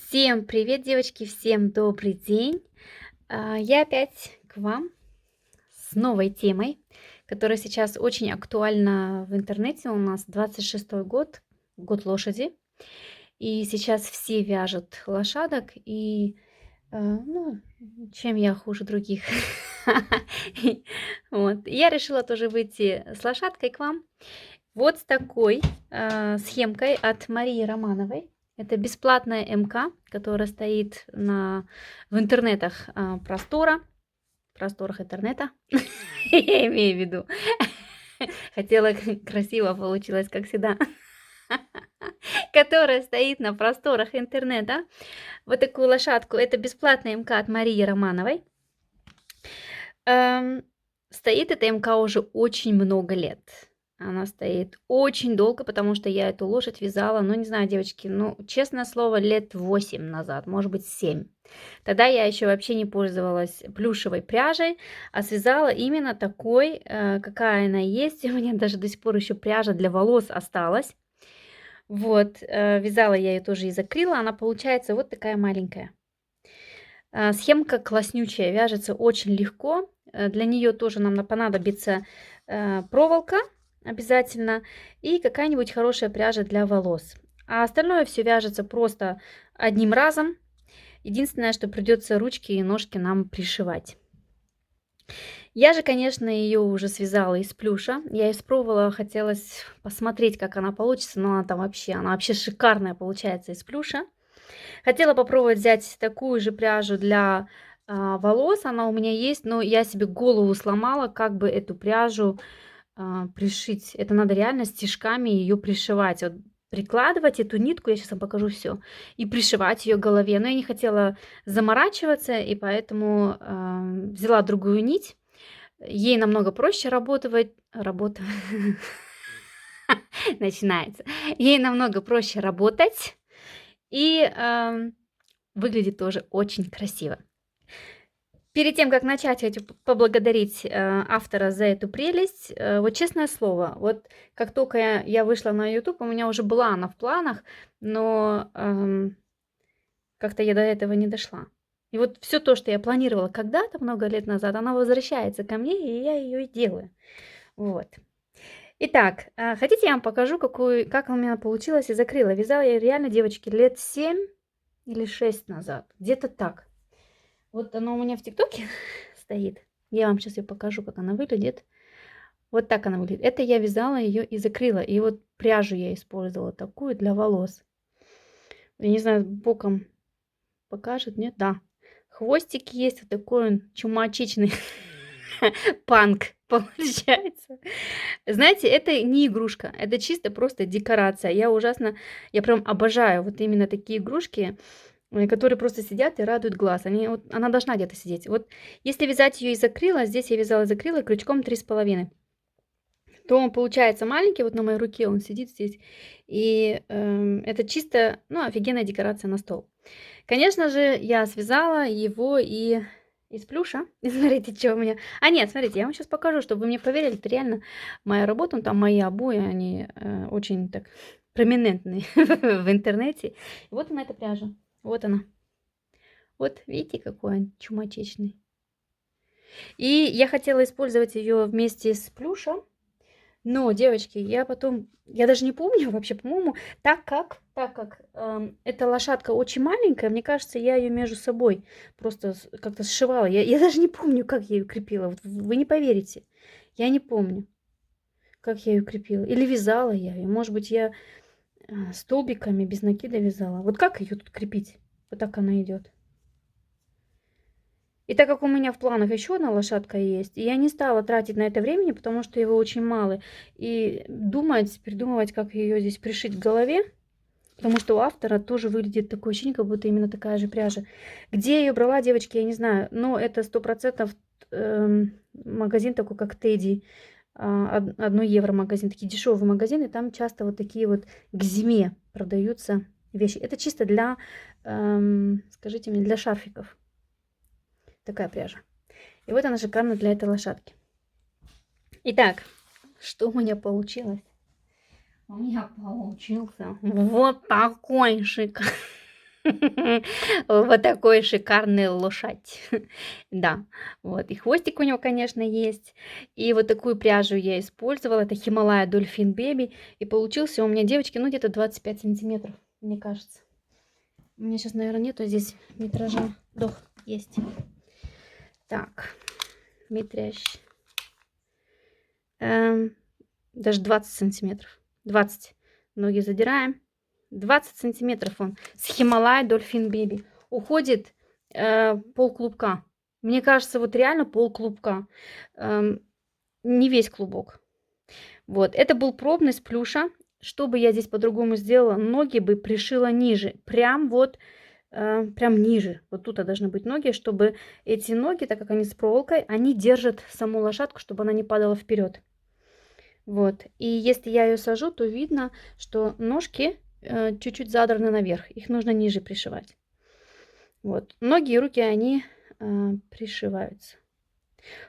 Всем привет, девочки, всем добрый день. Я опять к вам с новой темой, которая сейчас очень актуальна в интернете. У нас 26-й год, год лошади, и сейчас все вяжут лошадок, и ну, чем я хуже других. Вот. Я решила тоже выйти с лошадкой к вам. Вот с такой схемкой от Марии Романовой. Это бесплатная МК, которая стоит в интернетах просторах интернета. Я имею в виду. Хотела красиво получилось, как всегда. Которая стоит на просторах интернета. Вот такую лошадку. Это бесплатная МК от Марии Романовой. Стоит эта МК уже очень много лет. Она стоит очень долго, потому что я эту лошадь вязала, ну, не знаю, девочки, ну, честное слово, лет 8 назад, может быть, 7. Тогда я еще вообще не пользовалась плюшевой пряжей, а связала именно такой, какая она есть. У меня даже до сих пор еще пряжа для волос осталась. Вот, вязала я ее тоже из акрила, она получается вот такая маленькая. Схемка класснючая, вяжется очень легко. Для нее тоже нам понадобится проволока обязательно и какая-нибудь хорошая пряжа для волос. А остальное все вяжется просто одним разом. Единственное, что придется ручки и ножки нам пришивать. Я же, конечно, ее уже связала из плюша. Я испробовала, хотелось посмотреть, как она получится, но она вообще шикарная получается из плюша. Хотела попробовать взять такую же пряжу для волос, она у меня есть, но я себе голову сломала, как бы эту пряжу пришить. Это надо реально стежками ее пришивать. Вот прикладывать эту нитку, я сейчас вам покажу все, и пришивать ее к голове. Но я не хотела заморачиваться, и поэтому взяла другую нить. Ей намного проще работать. Начинается. Ей намного проще работать. И выглядит тоже очень красиво. Перед тем, как начать, хочу поблагодарить автора за эту прелесть. Вот честное слово, вот как только я вышла на YouTube, у меня уже была она в планах, но как-то я до этого не дошла. И вот все то, что я планировала когда-то, много лет назад, она возвращается ко мне, и я ее и делаю. Вот. Итак, хотите, я вам покажу, как у меня получилось из акрила. Вязала я реально, девочки, лет 7 или 6 назад. Где-то так. Вот она у меня в ТикТоке стоит. Я вам сейчас ее покажу, как она выглядит. Вот так она выглядит. Это я вязала ее из акрила. И вот пряжу я использовала такую для волос. Я не знаю, боком покажет, нет? Да. Хвостик есть, вот такой он чумачичный панк получается. Знаете, это не игрушка, это чисто просто декорация. Я прям обожаю вот именно такие игрушки, которые просто сидят и радуют глаз. Она должна где-то сидеть. Вот если вязать ее из акрила, здесь я вязала из акрила крючком 3,5, то он получается маленький, вот на моей руке он сидит здесь. И это чисто, ну, офигенная декорация на стол. Конечно же, я связала его и из плюша. И смотрите, что у меня. Нет, смотрите, я вам сейчас покажу, чтобы вы мне поверили. Это реально моя работа. Там мои обои, они очень так проминентные в интернете. И вот она, эта пряжа. Вот она. Вот, видите, какой он чумачечный. И я хотела использовать ее вместе с плюшем. Но, девочки, я даже не помню вообще, по-моему, так как эта лошадка очень маленькая, мне кажется, я ее между собой просто как-то сшивала. Я даже не помню, как я ее крепила. Вот вы не поверите. Я не помню, как я ее крепила. Или вязала я ее. Может быть, я столбиками без накида вязала. Вот как ее тут крепить? Вот так она идет. И так как у меня в планах еще одна лошадка есть, и я не стала тратить на это времени, потому что его очень мало, и придумывать, как ее здесь пришить к голове, потому что у автора тоже выглядит такое ощущение, как будто именно такая же пряжа. Где я ее брала, девочки, я не знаю, но это 100% магазин такой, как Тедди, 1 евро магазин, такие дешевые магазины, там часто вот такие вот к зиме продаются вещи. Это чисто для, скажите мне, для шарфиков. Такая пряжа. И вот она шикарна для этой лошадки. Итак, что у меня получилось? У меня получился вот такой шикарный. Вот такой шикарный лошадь. Да, вот. И хвостик у него, конечно, есть. И вот такую пряжу я использовала. Это Himalaya Dolphin Baby. И получился у меня, девочки, ну где-то 25 сантиметров, мне кажется. У меня сейчас, наверное, нету здесь метража. Дох, есть. Так, метряж. Даже 20 сантиметров. 20. Ноги задираем. 20 сантиметров он. С Himalaya Dolphin Baby. Уходит пол клубка. Мне кажется, вот реально пол клубка. Не весь клубок. Вот. Это был пробный с плюша. Что бы я здесь по-другому сделала? Ноги бы пришила ниже. Прям вот, прям ниже. Вот тут должны быть ноги, чтобы эти ноги, так как они с проволокой, они держат саму лошадку, чтобы она не падала вперед. Вот. И если я ее сажу, то видно, что ножки чуть-чуть задраны наверх. Их нужно ниже пришивать. Вот. Ноги и руки, они пришиваются.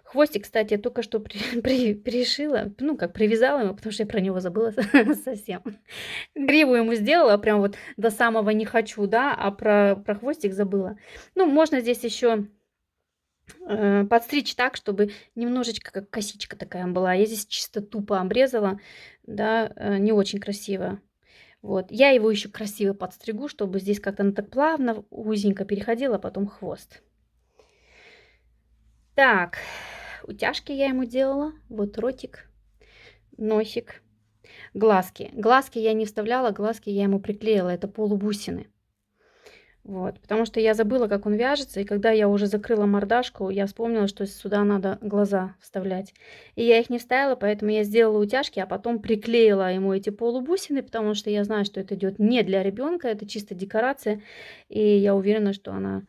Хвостик, кстати, я только что пришила, ну, как привязала его, потому что я про него забыла совсем. Гриву ему сделала, прям вот до самого не хочу, да, а про хвостик забыла. Ну, можно здесь еще подстричь так, чтобы немножечко как косичка такая была. Я здесь чисто тупо обрезала, да, не очень красиво. Вот, я его еще красиво подстригу, чтобы здесь как-то она так плавно, узенько переходила, а потом хвост. Так, утяжки я ему делала. Вот ротик, носик, глазки. Глазки я не вставляла, глазки я ему приклеила. Это полубусины. Вот, потому что я забыла, как он вяжется, и когда я уже закрыла мордашку, я вспомнила, что сюда надо глаза вставлять. И я их не вставила, поэтому я сделала утяжки, а потом приклеила ему эти полубусины, потому что я знаю, что это идет не для ребенка, это чисто декорация, и я уверена, что она,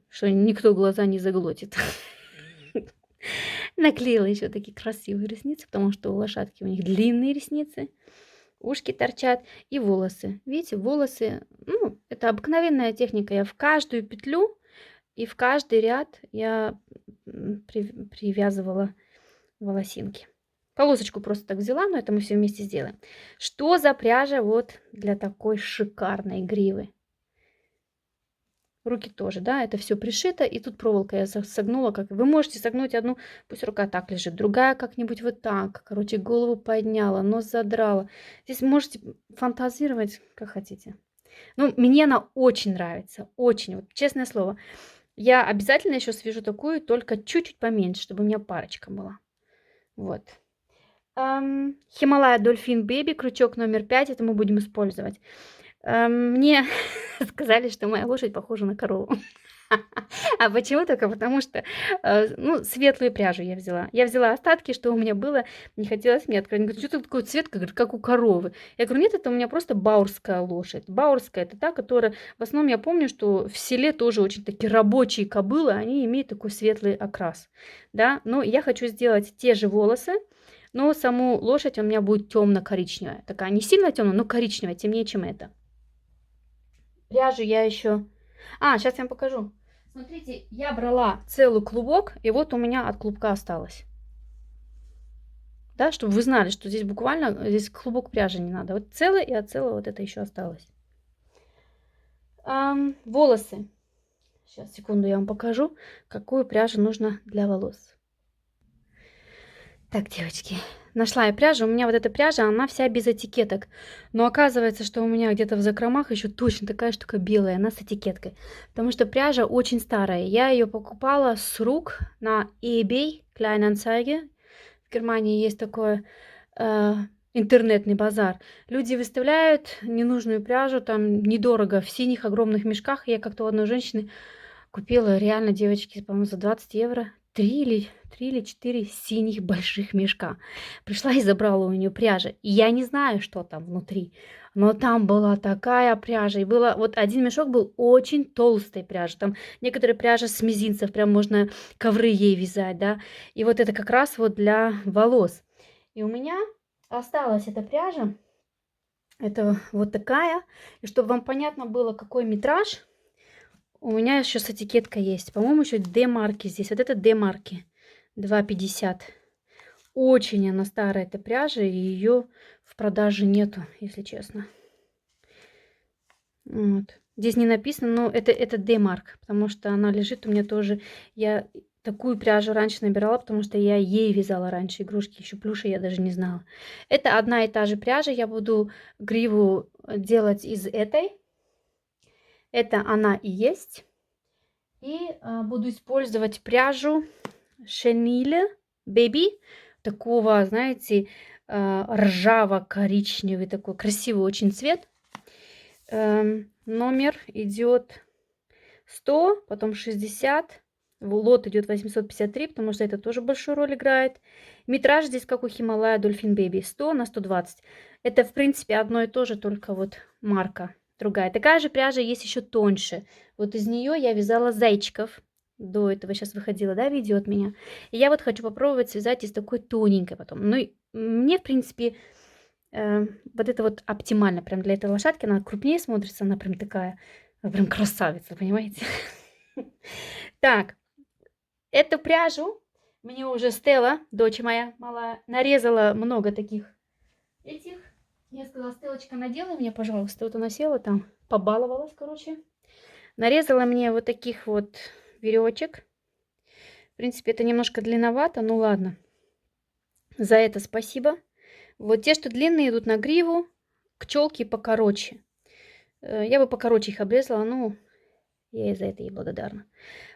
что никто глаза не заглотит. Наклеила еще такие красивые ресницы, потому что у лошадки у них длинные ресницы. Ушки торчат и волосы. Видите, волосы, ну, это обыкновенная техника. Я в каждую петлю и в каждый ряд я привязывала волосинки. Полосочку просто так взяла, но это мы все вместе сделаем. Что за пряжа вот для такой шикарной гривы? Руки тоже, да, это все пришито, и тут проволока я согнула, как вы можете согнуть одну, пусть рука так лежит, другая как-нибудь вот так, короче, голову подняла, нос задрала. Здесь можете фантазировать, как хотите. Ну, мне она очень нравится, очень, вот честное слово. Я обязательно еще свяжу такую, только чуть-чуть поменьше, чтобы у меня парочка была. Вот. Himalaya Dolphin Baby, крючок номер 5, это мы будем использовать. Мне сказали, что моя лошадь похожа на корову. А почему? Только потому что, ну, светлую пряжу я взяла. Я взяла остатки, что у меня было. Не хотелось мне открыть. Говорит, что такой цвет, как у коровы? Я говорю, нет, это у меня просто баурская лошадь. Баурская — это та, которая... В основном я помню, что в селе тоже очень такие рабочие кобылы, они имеют такой светлый окрас. Да, но я хочу сделать те же волосы, но саму лошадь у меня будет темно-коричневая. Такая не сильно темная, но коричневая, темнее, чем это. Пряжу я еще... сейчас я вам покажу. Смотрите, я брала целый клубок, и вот у меня от клубка осталось. Да, чтобы вы знали, что здесь буквально, здесь клубок пряжи не надо. Вот целый, и от целого вот это еще осталось. Волосы. Сейчас, секунду, я вам покажу, какую пряжу нужно для волос. Так, девочки, нашла я пряжу. У меня вот эта пряжа, она вся без этикеток. Но оказывается, что у меня где-то в закромах еще точно такая штука белая, она с этикеткой. Потому что пряжа очень старая. Я ее покупала с рук на eBay, Kleinanzeige. В Германии есть такой интернетный базар. Люди выставляют ненужную пряжу, там недорого, в синих огромных мешках. Я как-то у одной женщины купила реально, девочки, по-моему, за 20 евро. 3 или 4 синих больших мешка. Пришла и забрала у нее пряжи. И я не знаю, что там внутри. Но там была такая пряжа. И было, вот один мешок был очень толстой пряжи. Там некоторые пряжи с мизинцев. Прям можно ковры ей вязать, да. И вот это как раз вот для волос. И у меня осталась эта пряжа. Это вот такая. И чтобы вам понятно было, какой метраж, у меня еще с этикеткой есть. По-моему, еще D-марки здесь. Вот это D-марки. 2,50. Очень она старая, эта пряжа. И ее в продаже нету, если честно. Вот. Здесь не написано, но это D-марк, потому что она лежит у меня тоже. Я такую пряжу раньше набирала, потому что я ей вязала раньше игрушки, еще плюши я даже не знала. Это одна и та же пряжа, я буду гриву делать из этой. Это она и есть. И буду использовать пряжу Chenille Baby, такого, знаете, ржаво-коричневый, такой красивый очень цвет. Номер идет 100, потом 60, лот идет 853, потому что это тоже большую роль играет. Метраж здесь как у Himalaya Dolphin Baby, 100 на 120. Это в принципе одно и то же, только вот марка другая. Такая же пряжа есть еще тоньше. Вот из нее я вязала зайчиков. До этого сейчас выходило, да, видео от меня. И я вот хочу попробовать связать из такой тоненькой потом. Ну, мне, в принципе, вот это вот оптимально прям для этой лошадки. Она крупнее смотрится, она прям такая, она прям красавица, понимаете? Так, эту пряжу мне уже Стелла, дочь моя малая, нарезала много таких этих. Я сказала: Стеллочка, наделай мне, пожалуйста. Вот она села там, побаловалась, короче. Нарезала мне вот таких вот веревочек. В принципе, это немножко длинновато, ну ладно. За это спасибо. Вот те, что длинные, идут на гриву, к челке покороче. Я бы покороче их обрезала, ну, я и за это ей благодарна.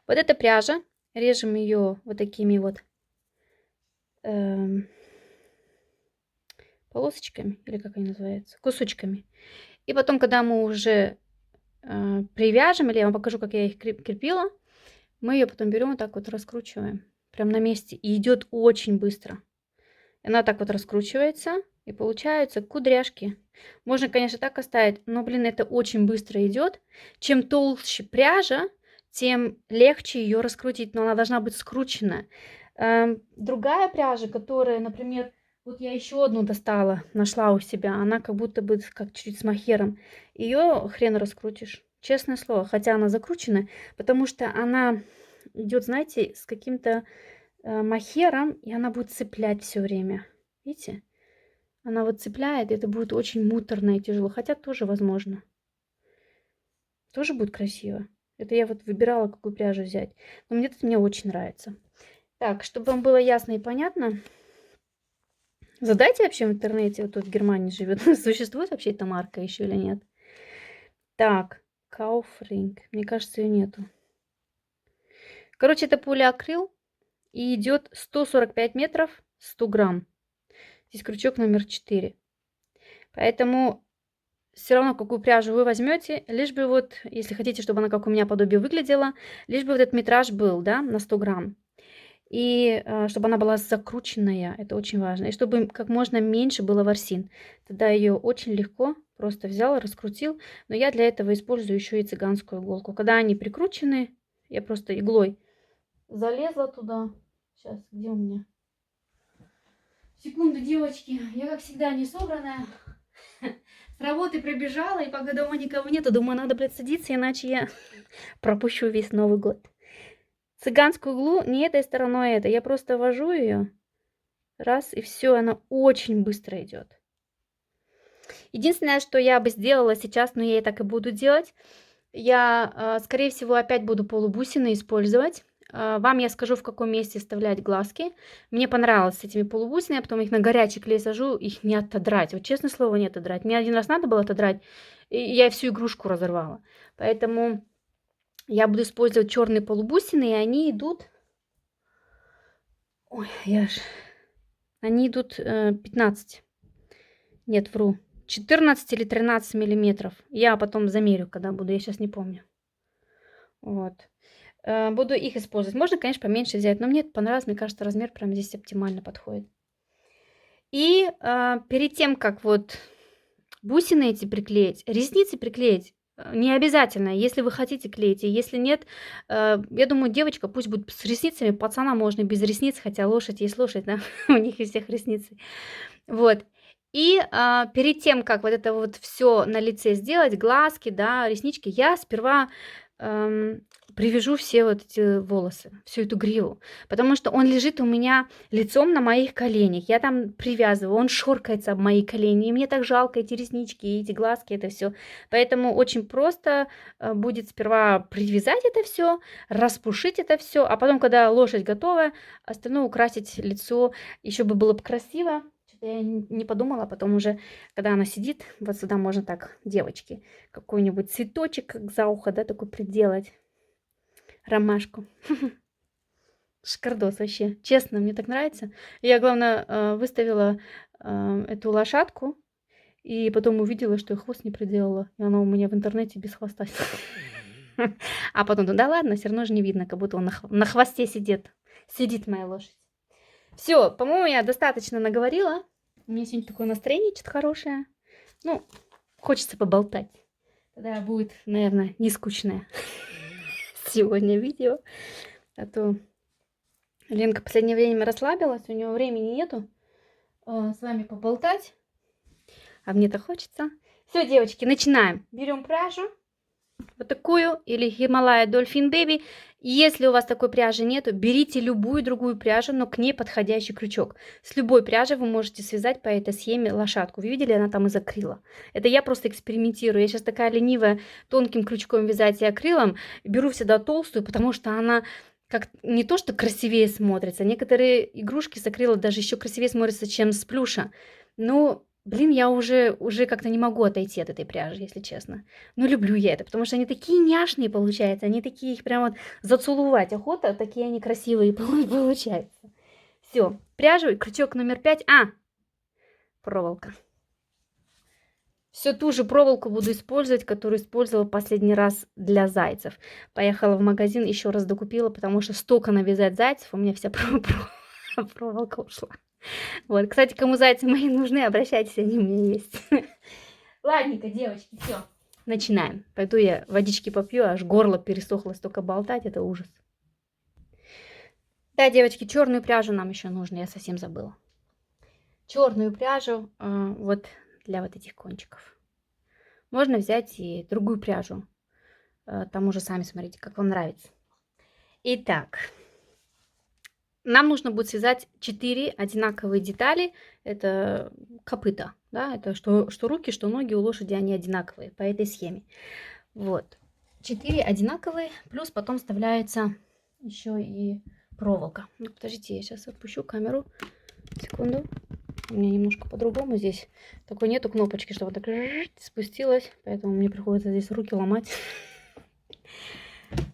Вот эта пряжа. Режем ее вот такими вот полосочками, или как они называются, кусочками. И потом, когда мы уже привяжем, или я вам покажу, как я их крепила, мы ее потом берем вот так вот раскручиваем. Прям на месте. И идет очень быстро. Она так вот раскручивается, и получаются кудряшки. Можно, конечно, так оставить, но, блин, это очень быстро идет. Чем толще пряжа, тем легче ее раскрутить, но она должна быть скручена. Другая пряжа, которая, например, вот я еще одну достала, нашла у себя, она как будто бы как чуть с махером. Ее хрен раскрутишь, честное слово, хотя она закручена, потому что она идет, знаете, с каким-то махером, и она будет цеплять все время. Видите? Она вот цепляет, и это будет очень муторно и тяжело. Хотя тоже возможно. Тоже будет красиво. Это я вот выбирала, какую пряжу взять. Но мне очень нравится. Так, чтобы вам было ясно и понятно, задайте вообще в интернете, вот тут в Германии живет, существует вообще эта марка еще или нет. Так, Kaufring. Мне кажется, ее нету. Короче, это полиакрил. И идет 145 метров, 100 грамм. Здесь крючок номер 4. Поэтому все равно, какую пряжу вы возьмете, лишь бы вот, если хотите, чтобы она как у меня подобие выглядела, лишь бы вот этот метраж был, да, на 100 грамм. И чтобы она была закрученная, это очень важно. И чтобы как можно меньше было ворсин. Тогда ее очень легко просто взял, раскрутил. Но я для этого использую еще и цыганскую иголку. Когда они прикручены, я просто иглой залезла туда. Сейчас, где у меня? Секунду, девочки. Я, как всегда, не собранная. С работы прибежала, и пока дома никого нету, думаю, надо, блядь, садиться, иначе я пропущу весь Новый год. Цыганскую иглу не этой стороной, это. Я просто вожу ее. Раз, и все, она очень быстро идет. Единственное, что я бы сделала сейчас, но я и так и буду делать, я, скорее всего, опять буду полубусины использовать. Вам я скажу, в каком месте вставлять глазки. Мне понравилось с этими полубусинами, я потом их на горячий клей сажу, их не отодрать. Вот честное слово, не отодрать. Мне один раз надо было отодрать, и я всю игрушку разорвала. Поэтому я буду использовать черные полубусины, и они идут... Ой, они идут 15. Нет, вру. 14 или 13 миллиметров. Я потом замерю, когда буду, я сейчас не помню. Вот. Буду их использовать. Можно, конечно, поменьше взять, но мне это понравилось. Мне кажется, размер прям здесь оптимально подходит. И перед тем, как вот бусины эти приклеить, ресницы приклеить, не обязательно, если вы хотите клеить. И если нет, я думаю, девочка пусть будет с ресницами, пацана можно без ресниц, хотя лошадь есть лошадь, да? У них и всех ресницы. Вот. И перед тем, как вот это вот все на лице сделать, глазки, да, реснички, я сперва привяжу все вот эти волосы, всю эту гриву, потому что он лежит у меня лицом на моих коленях. Я там привязываю, он шоркается об мои колени, и мне так жалко эти реснички, и эти глазки, это все. Поэтому очень просто будет сперва привязать это все, распушить это все, а потом, когда лошадь готова, остальное украсить лицо, еще бы было бы красиво. Что-то я не подумала, потом уже, когда она сидит, вот сюда можно так, девочки, какой-нибудь цветочек как за ухо, да, такой приделать. Ромашку. Шикардос вообще. Честно, мне так нравится. Я, главное, выставила эту лошадку, и потом увидела, что я хвост не приделала. И она у меня в интернете без хвоста. А потом, да ладно, все равно же не видно, как будто он на хвосте сидит. Сидит моя лошадь. Все, по-моему, я достаточно наговорила. У меня сегодня такое настроение что-то хорошее. Ну, хочется поболтать. Тогда будет, наверное, не скучное сегодня видео. А то Ленка в последнее время расслабилась, у нее времени нету с вами поболтать. А мне-то хочется. Все, девочки, начинаем. Берем пряжу. Вот такую. Или Himalaya Dolphin Baby. Если у вас такой пряжи нету, берите любую другую пряжу, но к ней подходящий крючок. С любой пряжи вы можете связать по этой схеме лошадку. Вы видели, она там из акрила. Это я просто экспериментирую. Я сейчас такая ленивая тонким крючком вязать и акрилом. Беру всегда толстую, потому что она как не то, что красивее смотрится. Некоторые игрушки с акрила даже еще красивее смотрятся, чем с плюша. Ну, блин, я уже как-то не могу отойти от этой пряжи, если честно. Но люблю я это, потому что они такие няшные получаются. Они такие, их прям вот зацеловать охота, такие они красивые получаются. Все, пряжу, крючок номер 5. Проволока. Все ту же проволоку буду использовать, которую использовала последний раз для зайцев. Поехала в магазин, еще раз докупила, потому что столько навязать зайцев, у меня вся проволока ушла. Вот, кстати, кому зайцы мои нужны, обращайтесь, они у меня есть. Ладненько, девочки, все. Начинаем. Пойду я водички попью, аж горло пересохло, столько болтать, это ужас. Да, девочки, черную пряжу нам еще нужно, я совсем забыла. Черную пряжу вот для вот этих кончиков. Можно взять и другую пряжу. Там уже сами смотрите, как вам нравится. Итак, нам нужно будет связать 4 одинаковые детали. Это копыта, да, это что руки, что ноги у лошади, они одинаковые по этой схеме. Вот, 4 одинаковые, плюс потом вставляется еще и проволока. Ну, подождите, я сейчас отпущу камеру. Секунду. У меня немножко по-другому здесь. Такой нету кнопочки, чтобы так спустилась, поэтому мне приходится здесь руки ломать.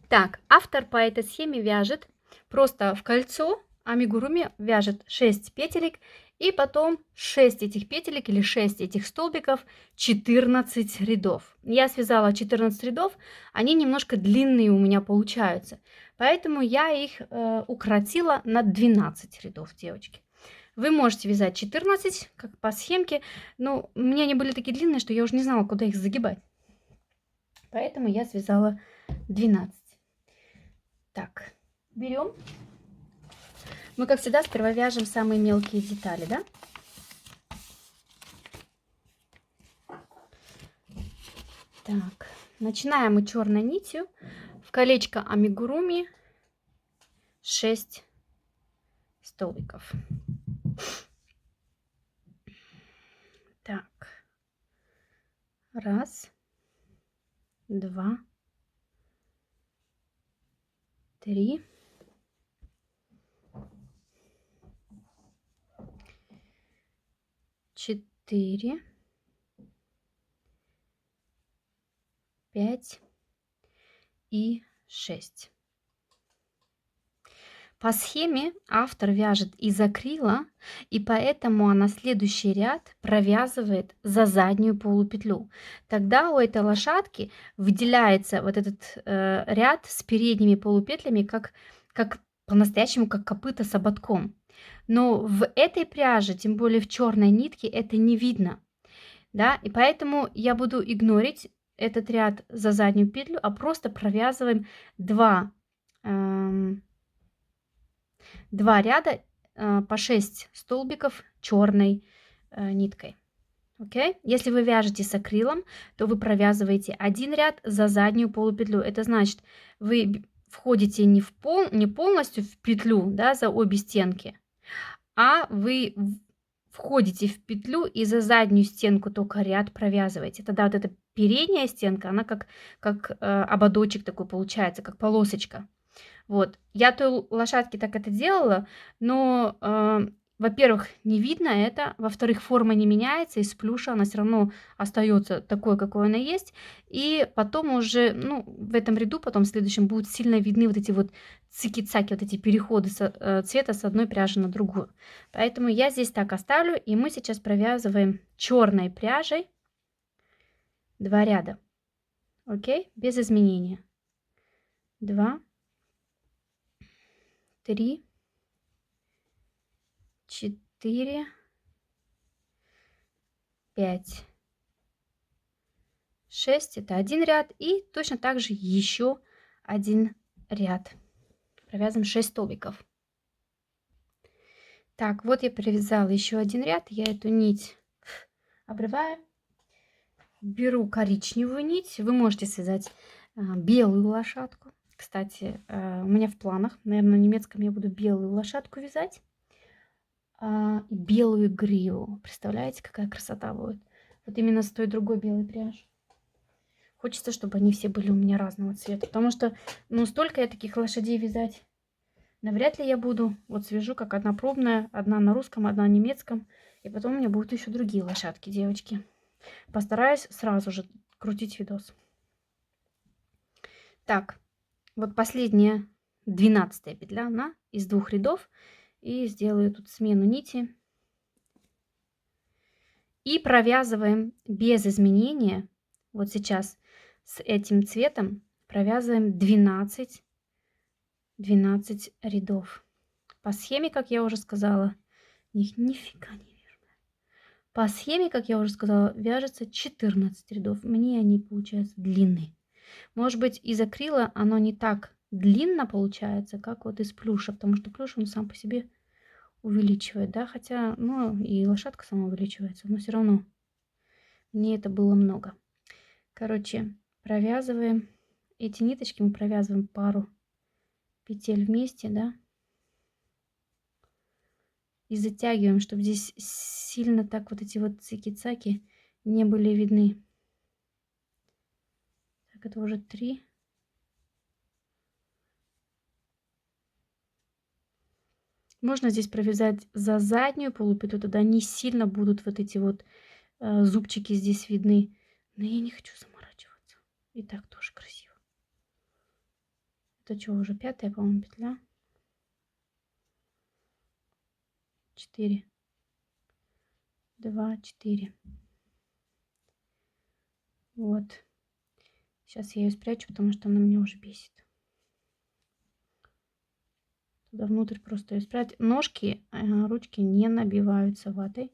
Так, автор по этой схеме вяжет просто в кольцо амигуруми, вяжет 6 петелек, и потом 6 этих петелек или 6 этих столбиков, 14 рядов. Я связала 14 рядов, они немножко длинные у меня получаются, поэтому я их укоротила на 12 рядов, девочки. Вы можете вязать 14, как по схемке, но у меня они были такие длинные, что я уже не знала, куда их загибать. Поэтому я связала 12. Так, берем. Мы, как всегда, сперва вяжем самые мелкие детали, да? Так, начинаем мы черной нитью в колечко амигуруми 6 столбиков. Так, 1, 2, 3, 4, 5 и 6. По схеме автор вяжет из акрила, и поэтому она следующий ряд провязывает за заднюю полупетлю. Тогда у этой лошадки выделяется вот этот ряд с передними полупетлями, как по-настоящему, как копыта с ободком. Но в этой пряже, тем более в черной нитке, это не видно. Да? И поэтому я буду игнорить этот ряд за заднюю петлю, а просто провязываем 2 ряда по 6 столбиков черной ниткой. Окей? Если вы вяжете с акрилом, то вы провязываете один ряд за заднюю полупетлю. Это значит, вы входите не полностью в петлю, да, за обе стенки, а вы входите в петлю и за заднюю стенку только ряд провязываете. Тогда вот эта передняя стенка, она как ободочек такой получается, как полосочка. Вот. Я той лошадке так это делала, но, во-первых, не видно это, во-вторых, форма не меняется, из плюша она все равно остается такой, какой она есть. И потом уже, ну, в этом ряду, потом в следующем будут сильно видны вот эти вот цики-цаки, вот эти переходы цвета с одной пряжи на другую. Поэтому я здесь так оставлю, и мы сейчас провязываем черной пряжей 2 ряда. Окей? Без изменения. 2, 3, 4, 5, 6. Это один ряд. И точно так же еще один ряд. Провязываем 6 столбиков. Так, вот я провязала еще один ряд. Я эту нить обрываю. Беру коричневую нить. Вы можете связать белую лошадку. Кстати, у меня в планах, наверное, на немецком я буду белую лошадку вязать. И белую гриву. Представляете, какая красота будет? Вот именно с той другой белой пряжи. Хочется, чтобы они все были у меня разного цвета. Потому что, ну, столько я таких лошадей вязать навряд ли я буду. Вот свяжу как одна пробная. Одна на русском, одна на немецком. И потом у меня будут еще другие лошадки, девочки. Постараюсь сразу же крутить видос. Так, вот последняя 12-я петля, она из 2 рядов. И сделаю тут смену нити. И провязываем без изменения. Вот сейчас с этим цветом провязываем 12 рядов. По схеме, как я уже сказала, нифига не вижу. По схеме, как я уже сказала, вяжется 14 рядов. Мне они получаются длинные. Может быть, из акрила оно не так длинно получается, как вот из плюша, потому что плюш он сам по себе увеличивает, да, хотя, ну, и лошадка сама увеличивается, но все равно мне это было много. Короче, провязываем эти ниточки, мы провязываем пару петель вместе, да, и затягиваем, чтобы здесь сильно так вот эти вот цики-цаки не были видны. Так, это уже 3. Можно здесь провязать за заднюю полупетлю, тогда не сильно будут вот эти вот зубчики здесь видны. Но я не хочу заморачиваться. И так тоже красиво. Это что, уже 5-я, по-моему, петля? 4. 2, 4. Вот. Сейчас я ее спрячу, потому что она меня уже бесит. Туда внутрь просто ее спрятать. Ножки, ручки не набиваются ватой.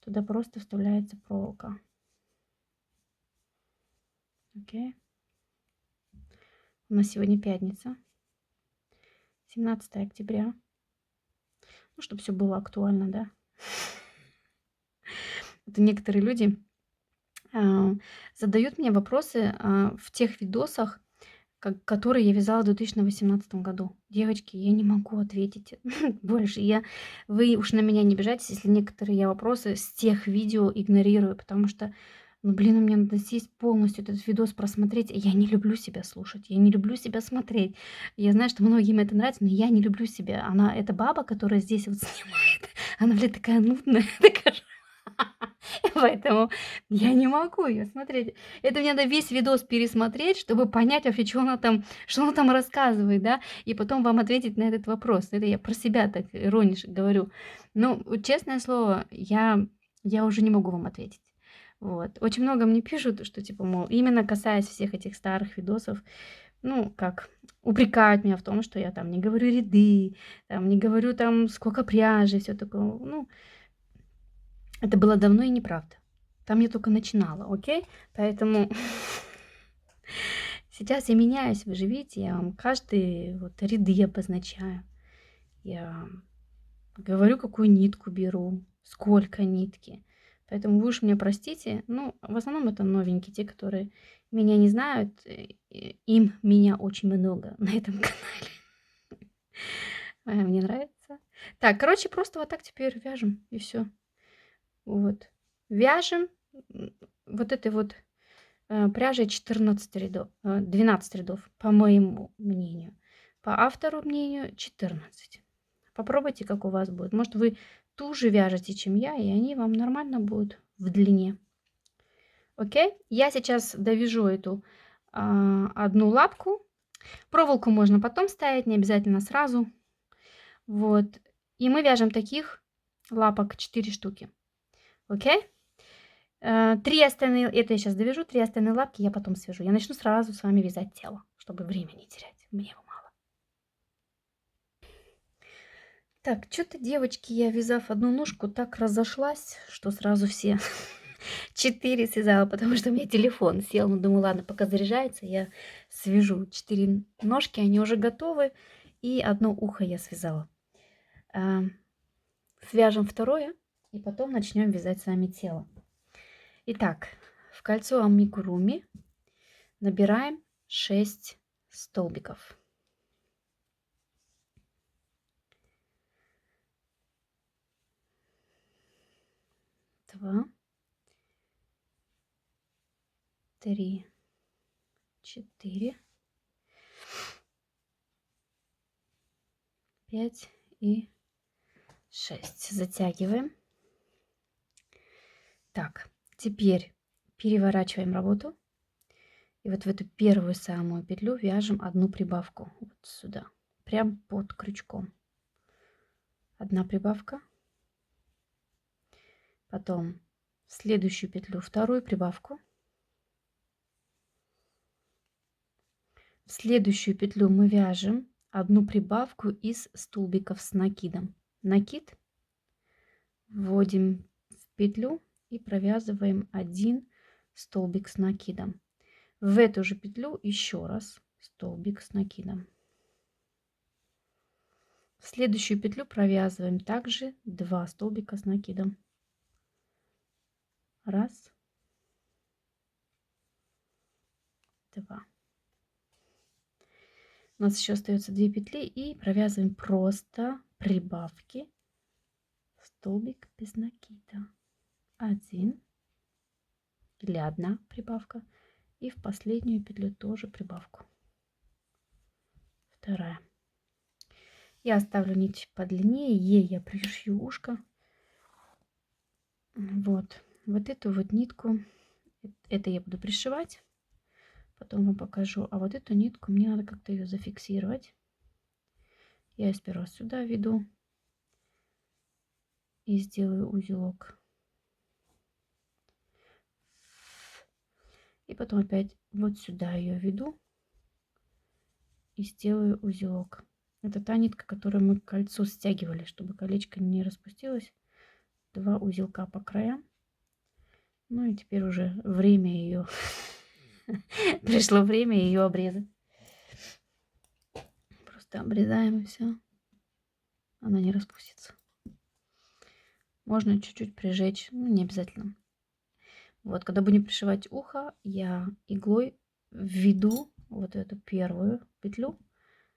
Туда просто вставляется проволока. Окей. У нас сегодня пятница. 17 октября. Ну, чтобы все было актуально, да. Это некоторые люди задают мне вопросы в тех видосах, которые я вязала в 2018 году. Девочки, я не могу ответить больше. Вы уж на меня не обижайтесь, если некоторые я вопросы с тех видео игнорирую, потому что, ну, блин, мне надо сесть полностью этот видос просмотреть. Я не люблю себя слушать, я не люблю себя смотреть. Я знаю, что многим это нравится, но я не люблю себя. Эта баба, которая здесь вот снимает, она, блядь, такая нудная, такая. Поэтому я не могу ее смотреть. Это мне надо весь видос пересмотреть, чтобы понять вообще, что она там рассказывает, да, и потом вам ответить на этот вопрос. Это я про себя так иронично говорю. Ну, вот честное слово, я уже не могу вам ответить. Вот. Очень много мне пишут, что, типа, мол, именно касаясь всех этих старых видосов, ну, как, упрекают меня в том, что я там не говорю ряды, там, не говорю там сколько пряжи, все такое. Ну, это было давно и неправда. Там я только начинала, окей? Поэтому сейчас я меняюсь, вы же видите, я вам каждые вот ряды обозначаю. Я говорю, какую нитку беру, сколько нитки. Поэтому вы уж меня простите. Ну, в основном это новенькие, те, которые меня не знают. Им меня очень много на этом канале. Мне нравится. Так, короче, просто вот так теперь вяжем, и все. Вот. Вяжем вот этой вот пряжей 14 рядов, 12 рядов, по моему мнению. По автору мнению 14. Попробуйте, как у вас будет. Может, вы туже вяжете, чем я, и они вам нормально будут в длине. Окей? Я сейчас довяжу эту одну лапку. Проволоку можно потом ставить, не обязательно сразу. Вот. И мы вяжем таких лапок 4 штуки. Окей? 3 остальные, это я сейчас довяжу, 3 остальные лапки я потом свяжу. Я начну сразу с вами вязать тело, чтобы время не терять. Мне его мало. Так, что-то, девочки, я, вязав одну ножку, так разошлась, что сразу все 4 связала, потому что у меня телефон сел. Ну, думаю, ладно, пока заряжается, я свяжу 4 ножки, они уже готовы. И одно ухо я связала. Свяжем второе, и потом начнем вязать с вами тело. Итак, в кольцо амигуруми набираем 6 столбиков. Два, 3, 4, 5 и 6. Затягиваем. Так, теперь переворачиваем работу. И вот в эту первую самую петлю вяжем одну прибавку. Вот сюда. Прям под крючком. Одна прибавка. Потом в следующую петлю вторую прибавку. В следующую петлю мы вяжем одну прибавку из столбиков с накидом. Накид вводим в петлю и провязываем один столбик с накидом. В эту же петлю еще раз столбик с накидом. В следующую петлю провязываем также 2 столбика с накидом. Раз, 2. У нас еще остается 2 петли, и провязываем просто прибавки, столбик без накида. 1 или 1 прибавка, и в последнюю петлю тоже прибавку. 2. Я оставлю нить подлиннее, ей я пришью ушко. Вот эту вот нитку, это я буду пришивать, потом вам покажу. А вот эту нитку мне надо как-то ее зафиксировать. Я сперва сюда веду и сделаю узелок. И потом опять вот сюда ее веду и сделаю узелок. Это та нитка, которую мы к кольцу стягивали, чтобы колечко не распустилось. 2 узелка по краям. Ну и теперь уже время ее пришло время ее обрезать. Просто обрезаем и все. Она не распустится. Можно чуть-чуть прижечь, ну не обязательно. Вот, когда будем пришивать ухо, я иглой введу вот эту первую петлю,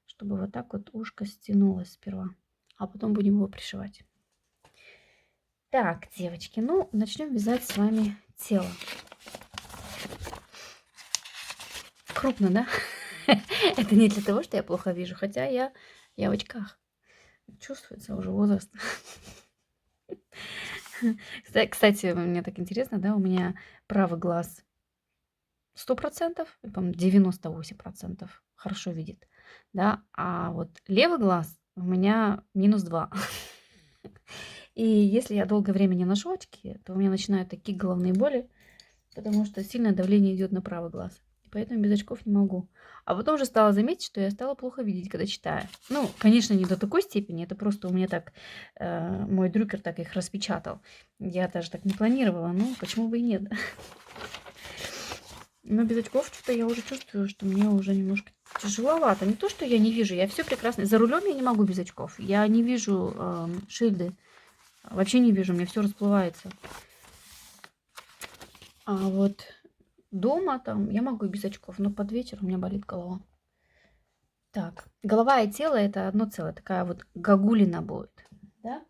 чтобы вот так вот ушко стянулось сперва, а потом будем его пришивать. Так, девочки, ну начнем вязать с вами тело. Крупно, да? Это не для того, что я плохо вижу, хотя я в очках. Чувствуется уже возраст. Кстати, мне так интересно, да, у меня правый глаз 100%, по-моему, 98% хорошо видит, да, а вот левый глаз у меня -2. И если я долгое время не ношу очки, то у меня начинают такие головные боли, потому что сильное давление идет на правый глаз. И поэтому без очков не могу. А потом уже стала заметить, что я стала плохо видеть, когда читаю. Ну, конечно, не до такой степени. Это просто у меня так, мой друкер так их распечатал. Я даже так не планировала. Ну, почему бы и нет. Но без очков что-то я уже чувствую, что мне уже немножко тяжеловато. Не то, что я не вижу, я все прекрасно. За рулем я не могу без очков. Я не вижу шильды. Вообще не вижу, мне все расплывается. А вот дома там я могу и без очков, но под вечер у меня болит голова. Так, голова и тело это одно целое, такая вот гагулина будет. Да?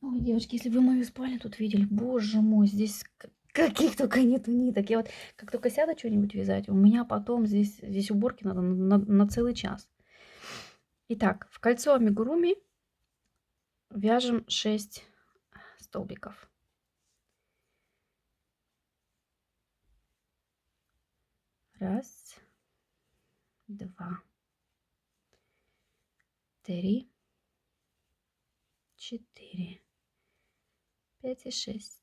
Ой, девочки, если бы вы мою спальню тут видели, боже мой, здесь каких только нету ниток. Я вот как только сяду что-нибудь вязать, у меня потом здесь уборки надо на целый час. Итак, в кольцо амигуруми вяжем 6 столбиков. Раз, два, три, 4, 5 и 6.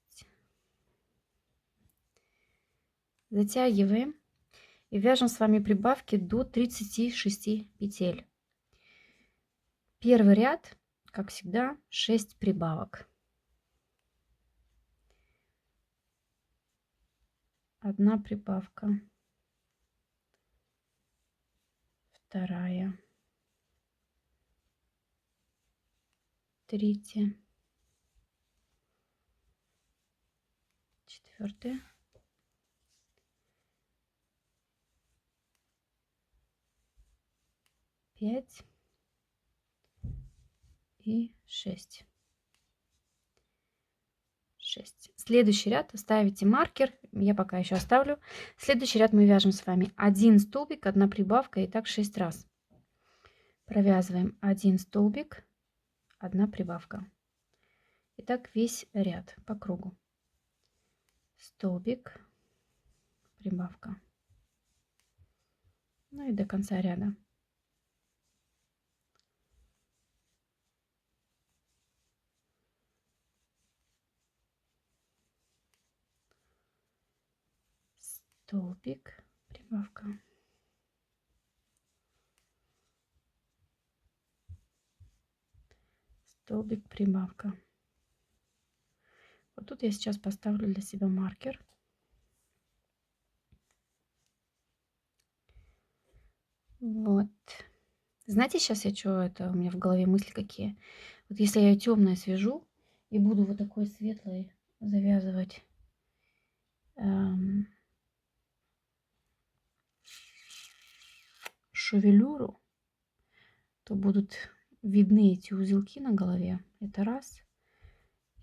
Затягиваем и вяжем с вами прибавки до 36 петель. Первый ряд, как всегда, 6 прибавок. Одна прибавка, вторая, третья, четвертая, пять и 6. 6. Следующий ряд ставите маркер, я пока еще оставлю. Следующий ряд мы вяжем с вами 1 столбик, 1 прибавка и так 6 раз. Провязываем 1 столбик, 1 прибавка. И так весь ряд по кругу. Столбик, прибавка. Ну и до конца ряда. Столбик, прибавка. Столбик, прибавка. Вот тут я сейчас поставлю для себя маркер. Вот. Знаете, сейчас я что, это у меня в голове мысли какие. Вот если я темное свяжу и буду вот такой светлой завязывать шевелюру, то будут видны эти узелки на голове. Это раз.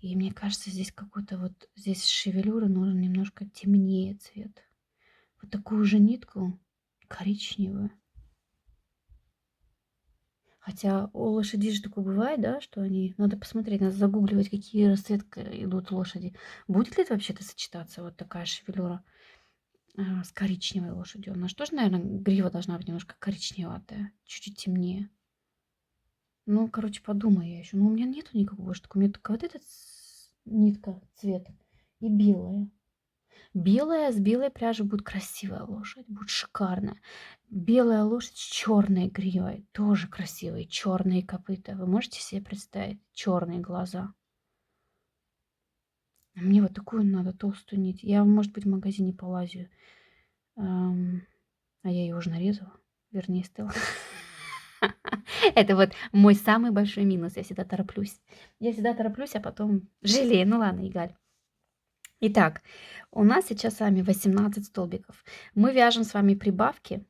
И мне кажется, здесь какой-то вот, здесь шевелюры нужен немножко темнее цвет. Вот такую же нитку коричневую. Хотя у лошадей же такое бывает, да, что они... Надо посмотреть, надо загугливать, какие расцветки идут лошади. Будет ли это вообще-то сочетаться, вот такая шевелюра с коричневой лошадью? Она же тоже, наверное, грива должна быть немножко коричневатая, чуть-чуть темнее. Ну, короче, подумаю я еще. Но у меня нету никакого больше такого. У меня только вот эта нитка, цвет и белая. Белая, с белой пряжи будет красивая лошадь, будет шикарная. Белая лошадь с черной гривой, тоже красивые, черные копыта. Вы можете себе представить? Черные глаза. А мне вот такую надо толстую нить. Я, может быть, в магазине полазию. А я ее уже нарезала. Вернее, стала. Это вот мой самый большой минус. Я всегда тороплюсь. Я всегда тороплюсь, а потом жалею. Ну ладно, Игаль. Итак, у нас сейчас с вами 18 столбиков. Мы вяжем с вами прибавки.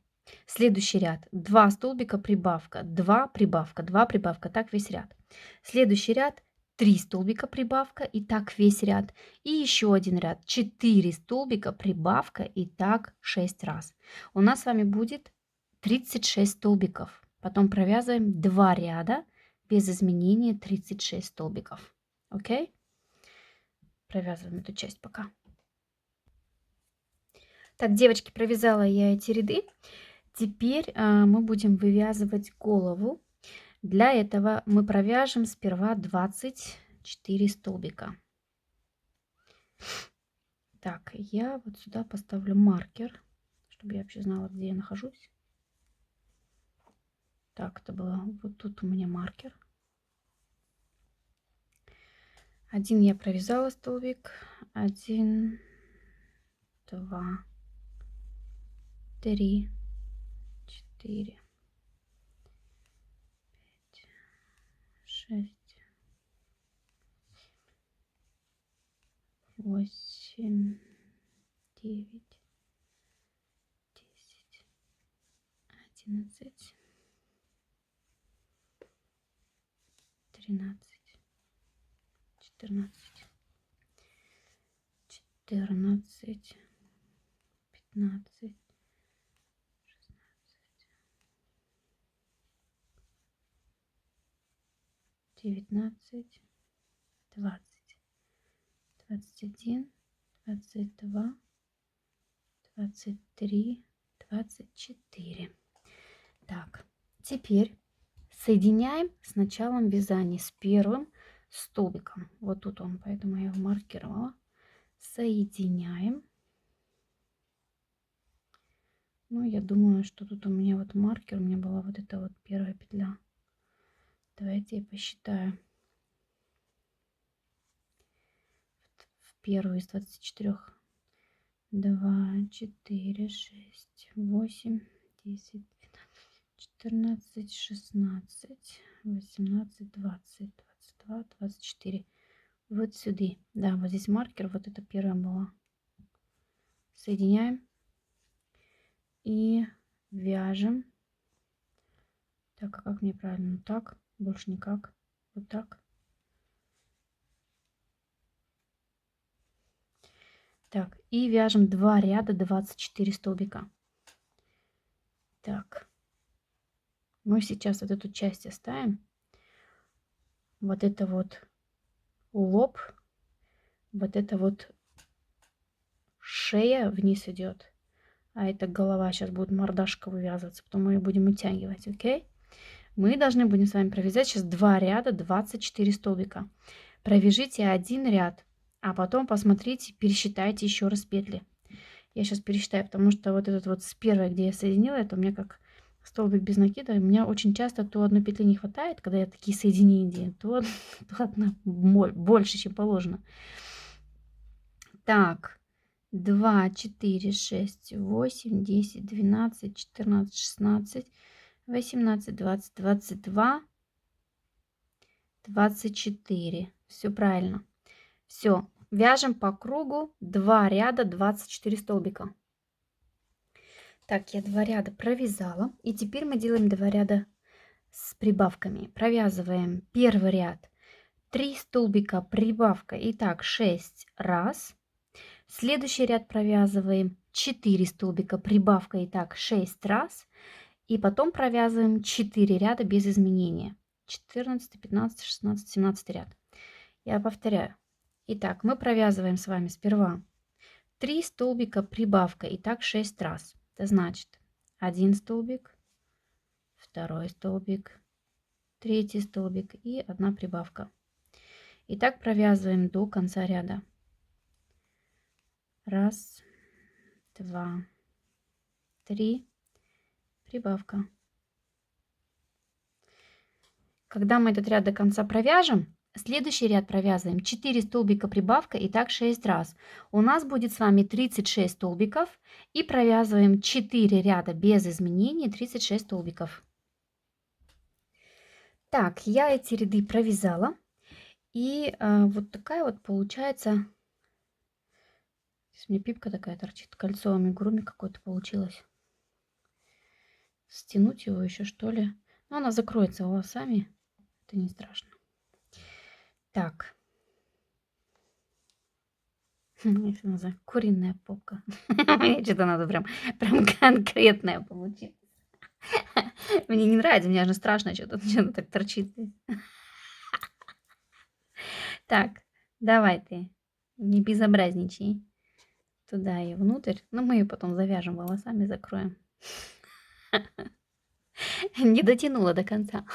Следующий ряд 2 столбика прибавка, 2 прибавка, 2 прибавка, так весь ряд. Следующий ряд 3 столбика прибавка и так весь ряд. И еще один ряд 4 столбика прибавка и так 6 раз. У нас с вами будет 36 столбиков. Потом провязываем 2 ряда без изменения 36 столбиков. Окей? Провязываем эту часть пока. Так, девочки, провязала я эти ряды. Теперь мы будем вывязывать голову. Для этого мы провяжем сперва 24 столбика. Так, я вот сюда поставлю маркер, чтобы я вообще знала, где я нахожусь. Так, это было вот тут у меня маркер. Один я провязала столбик. 1, 2, 3, 4, 5, 6, 8, 9, 10, 11, 13, 14, 14, 15, 19, 20, 21, 22, 23, 24. Так, теперь соединяем с началом вязания, с первым столбиком. Вот тут он, поэтому я его маркировала. Соединяем. Ну, я думаю, что тут у меня вот маркер, у меня была вот эта вот первая петля. Давайте я посчитаю. В первую из 24. 2, 4, 6, 8, 10, 14, 16, 18, 20, 22, 24. Вот сюда. Да, вот здесь маркер, вот это первая была. Соединяем и вяжем. Так, а как мне правильно? Так, больше никак. Вот так. Так, и вяжем 2 ряда 24 столбика. Так, мы сейчас вот эту часть оставим. Вот это вот лоб, вот это вот шея вниз идет, а это голова, сейчас будет мордашка вывязываться, потом мы ее будем утягивать, окей? Мы должны будем с вами провязать сейчас 2 ряда 24 столбика. Провяжите один ряд, а потом посмотрите, пересчитайте еще раз петли. Я сейчас пересчитаю, потому что вот этот вот с первой, где я соединила, это у меня как столбик без накида. У меня очень часто то одной петли не хватает, когда я такие соединения делаю, то одна больше, чем положено. Так, 2, 4, 6, 8, 10, 12, 14, 16, 18, 20, 22, 24. Все правильно. Все. Вяжем по кругу 2 ряда 24 столбика. Так, я 2 ряда провязала. И теперь мы делаем 2 ряда с прибавками. Провязываем первый ряд 3 столбика прибавка. Итак, 6 раз. Следующий ряд провязываем 4 столбика прибавка. Итак, 6 раз. И потом провязываем 4 ряда без изменения. 14, 15, 16, 17 ряд. Я повторяю. Итак, мы провязываем с вами сперва 3 столбика прибавка. Итак, 6 раз. Это значит 1 столбик, 2 столбик, 3 столбик и 1 прибавка. И так провязываем до конца ряда. 1, 2, 3, прибавка. Когда мы этот ряд до конца провяжем, следующий ряд провязываем 4 столбика прибавка, и так 6 раз. У нас будет с вами 36 столбиков, и провязываем 4 ряда без изменений, 36 столбиков. Так, я эти ряды провязала, и вот такая вот получается. Здесь мне пипка такая торчит, кольцо амигуруми какое-то получилось. Стянуть его еще, что ли? Но она закроется волосами, это не страшно. Так. Если называется куриная попка. Мне что-то надо прям конкретное получилось. Мне не нравится, мне аж страшно, что-то так торчит. Так, давай ты, не безобразничай. Туда и внутрь. Но мы ее потом завяжем волосами, закроем. Не дотянула до конца.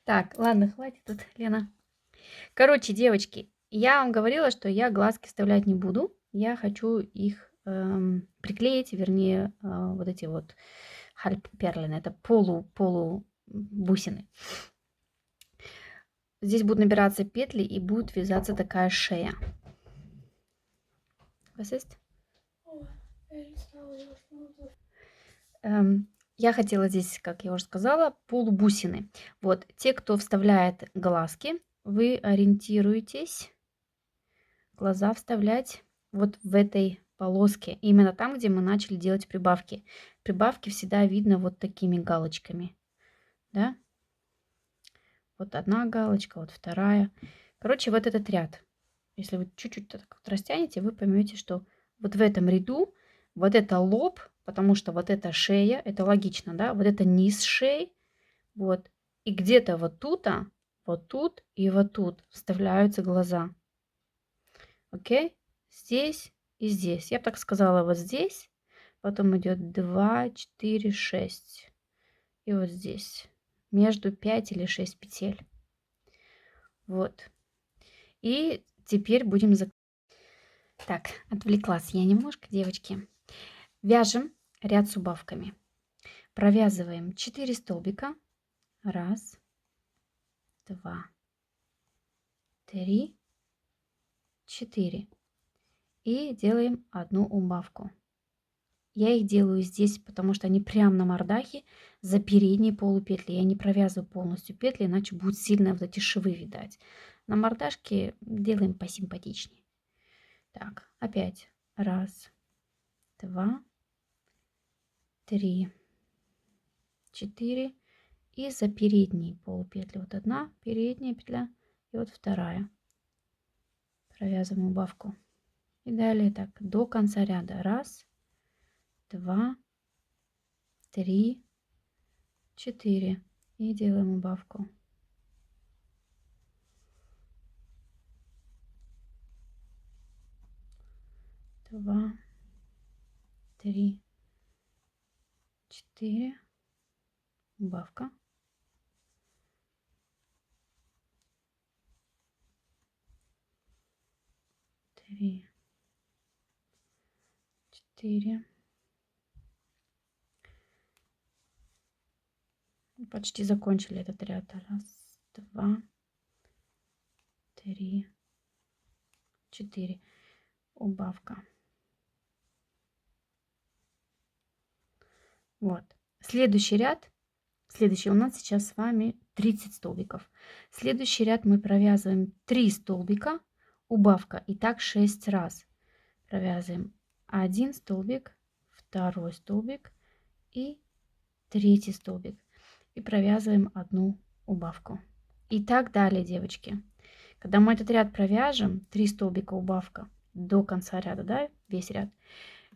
Так, ладно, хватит тут, Лена. Короче, девочки, я вам говорила, что я глазки вставлять не буду. Я хочу их приклеить, вернее, вот эти вот хальперлины. Это полу бусины. Здесь будут набираться петли и будет вязаться такая шея. Was ist? Я хотела здесь, как я уже сказала, полубусины. Вот, те, кто вставляет глазки, вы ориентируетесь глаза вставлять вот в этой полоске, именно там, где мы начали делать прибавки. Прибавки всегда видно вот такими галочками, да? Вот одна галочка, вот вторая. Короче, вот этот ряд. Если вы чуть-чуть так вот растянете, вы поймете, что вот в этом ряду вот это лоб, потому что вот это шея, это логично, да? Вот это низ шеи, вот. И где-то вот тут и вот тут вставляются глаза. Окей? Здесь и здесь. Я бы так сказала, вот здесь. Потом идет 2, 4, 6. И вот здесь. Между 5 или 6 петель. Вот. И теперь будем... Так, отвлеклась я немножко, девочки. Вяжем ряд с убавками. Провязываем 4 столбика. Раз, два, три, 4. И делаем одну убавку. Я их делаю здесь, потому что они прямо на мордахе за передние полупетли. Я не провязываю полностью петли, иначе будет сильно вот эти швы видать. На мордашке делаем посимпатичнее. Так, опять. Раз, два, три, 4. И за передние полупетли. Вот одна передняя петля и вот вторая. Провязываем убавку. И далее так до конца ряда. Раз, два, три, 4. И делаем убавку. Два, три, 4. Убавка. Три, 4. Почти закончили этот ряд. Раз, два, три, 4. Убавка. Вот. Следующий ряд. Следующий у нас сейчас с вами 30 столбиков. Следующий ряд мы провязываем 3 столбика, убавка, и так 6 раз. Провязываем 1 столбик, 2 столбик и 3 столбик. И провязываем одну убавку. И так далее, девочки. Когда мы этот ряд провяжем, 3 столбика убавка до конца ряда, да, весь ряд.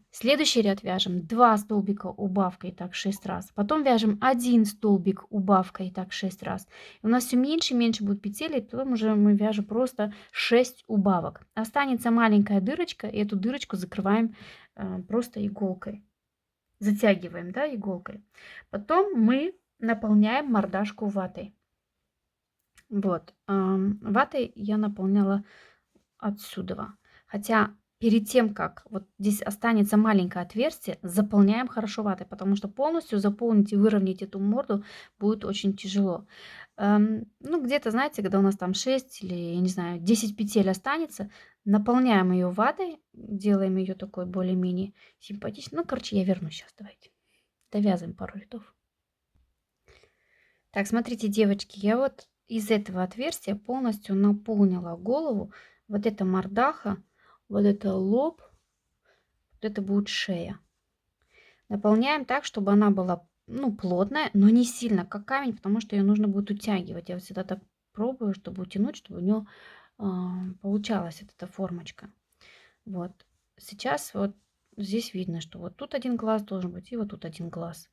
Следующий ряд вяжем 2 столбика убавкой, так 6 раз. Потом вяжем 1 столбик убавкой, так 6 раз. И у нас все меньше и меньше будет петель, и потом уже мы вяжем просто 6 убавок. Останется маленькая дырочка, и эту дырочку закрываем просто иголкой. Затягиваем, да, иголкой. Потом мы наполняем мордашку ватой. Вот. Ватой я наполняла отсюда. Хотя перед тем, как вот здесь останется маленькое отверстие, заполняем хорошо ватой, потому что полностью заполнить и выровнять эту морду будет очень тяжело. Ну, где-то, знаете, когда у нас там 6 или, я не знаю, 10 петель останется, наполняем ее ватой, делаем ее такой более-менее симпатичной. Ну, короче, я вернусь сейчас, давайте. Довязываем пару рядов. Так, смотрите, девочки, я вот из этого отверстия полностью наполнила голову. Вот это мордаха, вот это лоб, вот это будет шея. Наполняем так, чтобы она была, ну, плотная, но не сильно, как камень, потому что ее нужно будет утягивать. Я вот всегда так пробую, чтобы утянуть, чтобы у нее получалась вот эта формочка. Вот. Сейчас вот здесь видно, что вот тут один глаз должен быть, и вот тут один глаз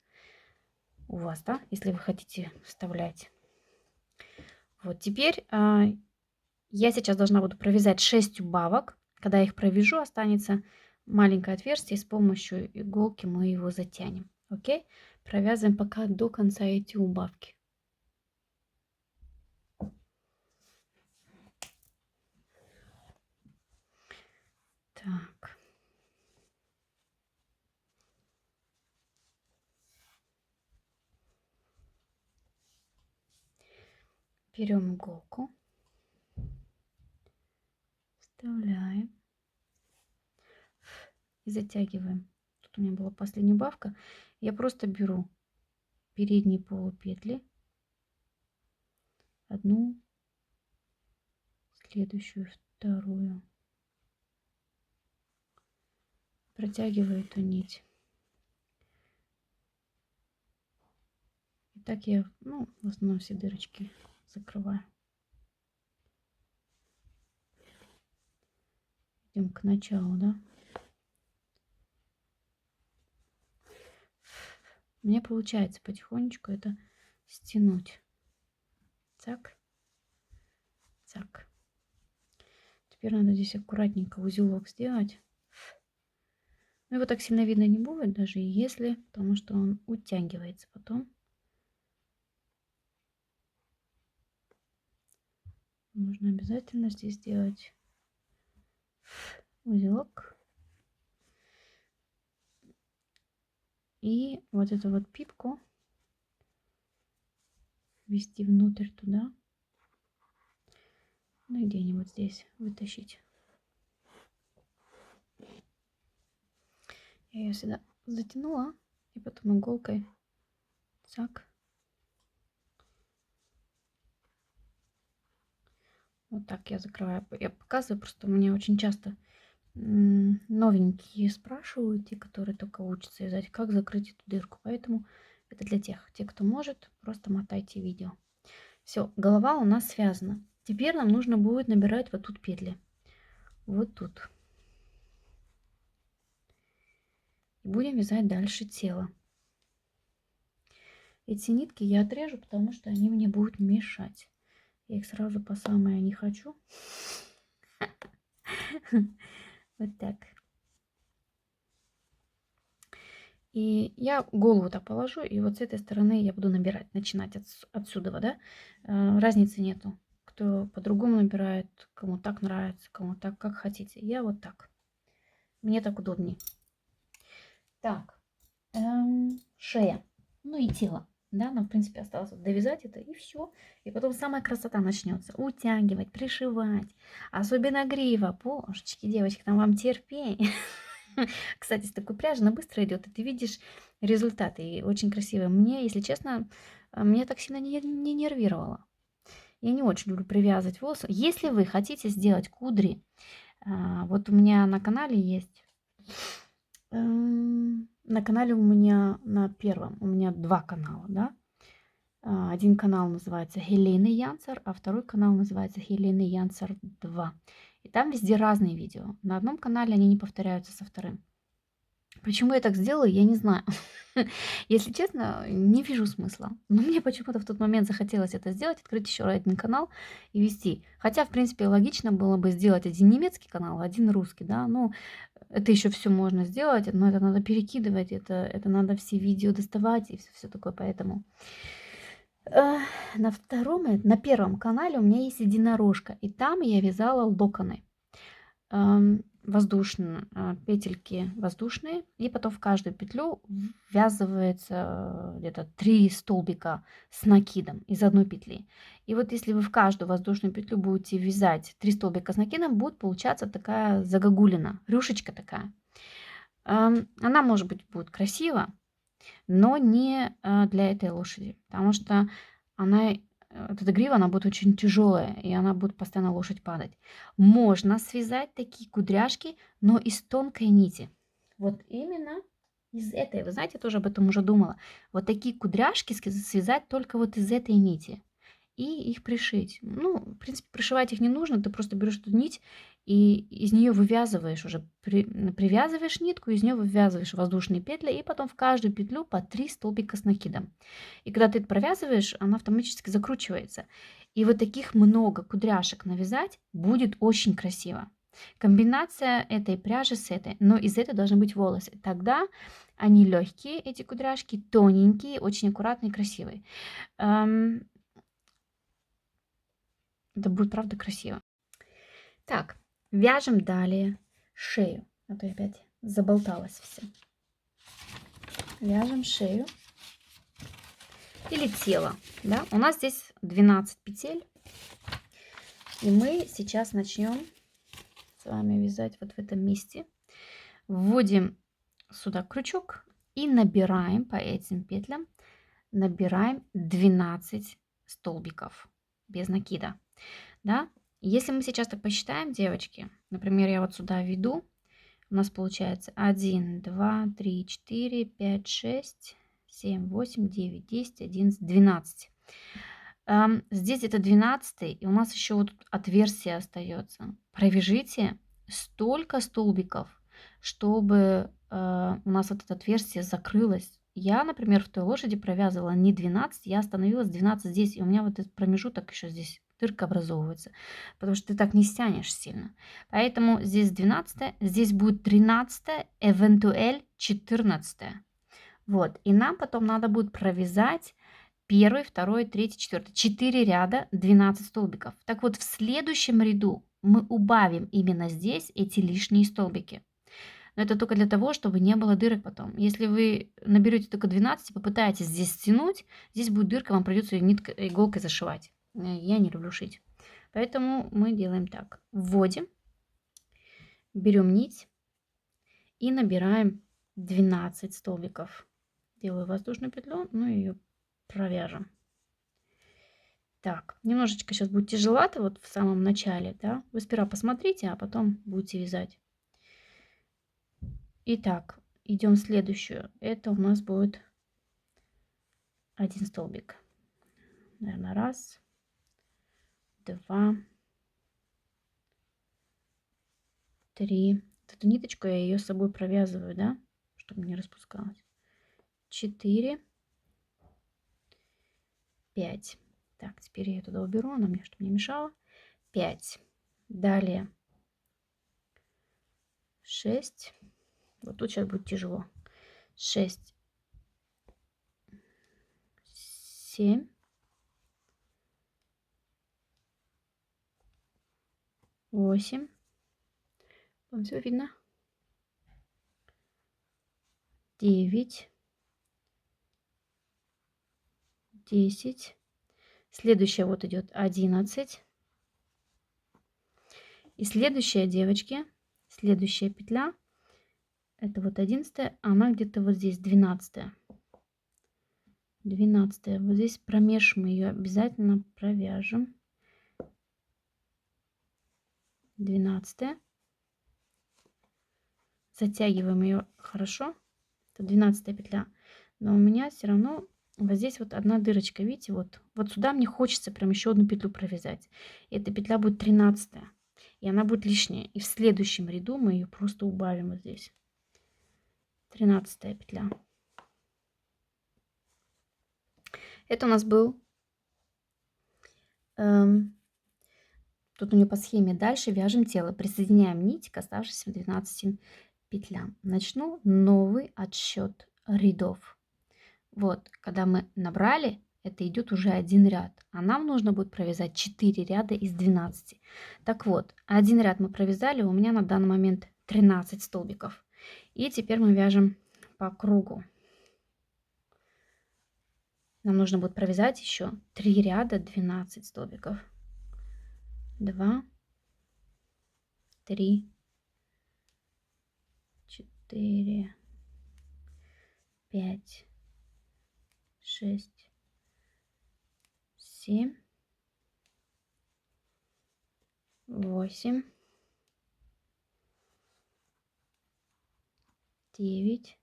у вас, да, если вы хотите вставлять. Вот теперь я сейчас должна буду провязать 6 убавок. Когда я их провяжу, останется маленькое отверстие, и с помощью иголки мы его затянем. Окей? Провязываем пока до конца эти убавки. Так. Берем иголку. Вставляем. И затягиваем. Тут у меня была последняя убавка. Я просто беру передние полупетли. Одну, следующую, вторую. протягиваю эту нить. И так я, ну, в основном все дырочки закрываю. Идем к началу, да? Мне получается потихонечку это стянуть. Так. Так. Теперь надо здесь аккуратненько узелок сделать. Но его так сильно видно не будет, даже если, потому что он утягивается потом. Нужно обязательно здесь сделать узелок. И вот эту вот пипку ввести внутрь туда. Ну и где-нибудь здесь вытащить. Я ее сюда затянула и потом иголкой так. Вот так я закрываю. Я показываю, просто мне очень часто новенькие спрашивают, те, которые только учатся вязать, как закрыть эту дырку. Поэтому это для тех, кто может, просто мотайте видео. Все, голова у нас связана. Теперь нам нужно будет набирать вот тут петли. Вот тут. И будем вязать дальше тело. Эти нитки я отрежу, потому что они мне будут мешать. Я их сразу по самое не хочу. Вот так. И я голову так положу, и вот с этой стороны я буду набирать, начинать отсюда, да. Разницы нету. Кто по-другому набирает, кому так нравится, кому так, как хотите. Я вот так. Мне так удобнее. Так, шея, ну и тело. Да, нам, в принципе, осталось довязать это, и все. И потом самая красота начнется. Утягивать, пришивать. Особенно грива. Божечки, девочки, там вам терпение. Кстати, с такой пряжи она быстро идет, и ты видишь результаты. И очень красиво. Мне, если честно, меня так сильно не нервировало. Я не очень люблю привязывать волосы. Если вы хотите сделать кудри, вот у меня на канале есть... На канале у меня на первом, у меня 2 канала, да. Один канал называется Хелены Янцер, а второй канал называется Хелены Янцер 2. И там везде разные видео. На одном канале они не повторяются со вторым. Почему я так сделала, я не знаю. Если честно, не вижу смысла. Но мне почему-то в тот момент захотелось это сделать, открыть еще один канал и вести. Хотя, в принципе, логично было бы сделать один немецкий канал, один русский, да. Ну, это еще все можно сделать, но это надо перекидывать, это надо все видео доставать и все такое. Поэтому на первом канале у меня есть единорожка, и там я вязала локоны. Воздушные петельки воздушные, и потом в каждую петлю ввязывается где-то 3 столбика с накидом из одной петли. И вот если вы в каждую воздушную петлю будете вязать 3 столбика с накидом, будет получаться такая загогулина, рюшечка такая. Она, может быть, будет красива, но не для этой лошади, потому что она... Вот эта грива, она будет очень тяжелая, и она будет постоянно лошадь падать. Можно связать такие кудряшки, но из тонкой нити. Вот именно из этой. Вы знаете, я тоже об этом уже думала. Вот такие кудряшки связать только вот из этой нити. И их пришить. Ну, в принципе, пришивать их не нужно. Ты просто берешь эту нить и из нее вывязываешь уже. Привязываешь нитку, из нее вывязываешь воздушные петли, и потом в каждую петлю по 3 столбика с накидом. И когда ты это провязываешь, она автоматически закручивается. И вот таких много кудряшек навязать будет очень красиво. Комбинация этой пряжи с этой, но из этой должны быть волосы. Тогда они легкие, эти кудряшки, тоненькие, очень аккуратные, красивые. Это будет, правда, красиво. Так, вяжем далее шею. А то я опять заболталась все. Вяжем шею. Или тело. Да? У нас здесь 12 петель. И мы сейчас начнем с вами вязать вот в этом месте. Вводим сюда крючок и набираем по этим петлям. Набираем 12 столбиков без накида. Да? Если мы сейчас так посчитаем, девочки, например, я вот сюда веду, у нас получается 1, 2, 3, 4, 5, 6, 7, 8, 9, 10, 11, 12. Здесь это 12, и у нас еще вот тут отверстие остается. Провяжите столько столбиков, чтобы у нас вот это отверстие закрылось. Я, например, в той лошади провязывала не 12, я остановилась 12 здесь, и у меня вот этот промежуток еще здесь, дырка образовывается, потому что ты так не стянешь сильно. Поэтому здесь 12, здесь будет 13, эвентуэль 14. Вот, и нам потом надо будет провязать первый, второй, третий, четвертый. 4 ряда, 12 столбиков. Так вот, в следующем ряду мы убавим именно здесь эти лишние столбики. Но это только для того, чтобы не было дырок потом. Если вы наберете только 12 и попытаетесь здесь стянуть, здесь будет дырка, вам придется ее иголкой зашивать. Я не люблю шить. Поэтому мы делаем так. Вводим, берем нить и набираем 12 столбиков. Делаю воздушную петлю, ну и ее провяжем. Так, немножечко сейчас будет тяжеловато вот в самом начале, да. Вы сперва посмотрите, а потом будете вязать. Итак, идем в следующую. Это у нас будет один столбик. Наверное, раз, два, три. Вот эту ниточку я ее с собой провязываю, да, чтобы не распускалась. 4, 5. Так, теперь я ее туда уберу, она мне чтобы не мешала. 5. Далее 6. Вот тут сейчас будет тяжело. 6, 7, 8. Вам все видно? 9, 10. Следующая вот идет 11. И следующая, девочки, следующая петля, это вот 11, она где-то вот здесь 12. 12. Вот здесь промеж мы ее обязательно провяжем. 12. Затягиваем ее хорошо. Это 12 петля. Но у меня все равно вот здесь вот одна дырочка. Видите, вот сюда мне хочется прям еще одну петлю провязать. И эта петля будет 13. И она будет лишняя. И в следующем ряду мы ее просто убавим вот здесь. 13 петля. Это у нас был... тут у нее по схеме дальше вяжем тело. Присоединяем нить к оставшимся 12 петлям. Начну новый отсчет рядов. Вот, когда мы набрали, это идет уже один ряд. А нам нужно будет провязать 4 ряда из 12. Так вот, один ряд мы провязали, у меня на данный момент 13 столбиков. И теперь мы вяжем по кругу. Нам нужно будет провязать еще 3 ряда 12 столбиков. 2, 3, 4, 5, 6, 7, 8, 9,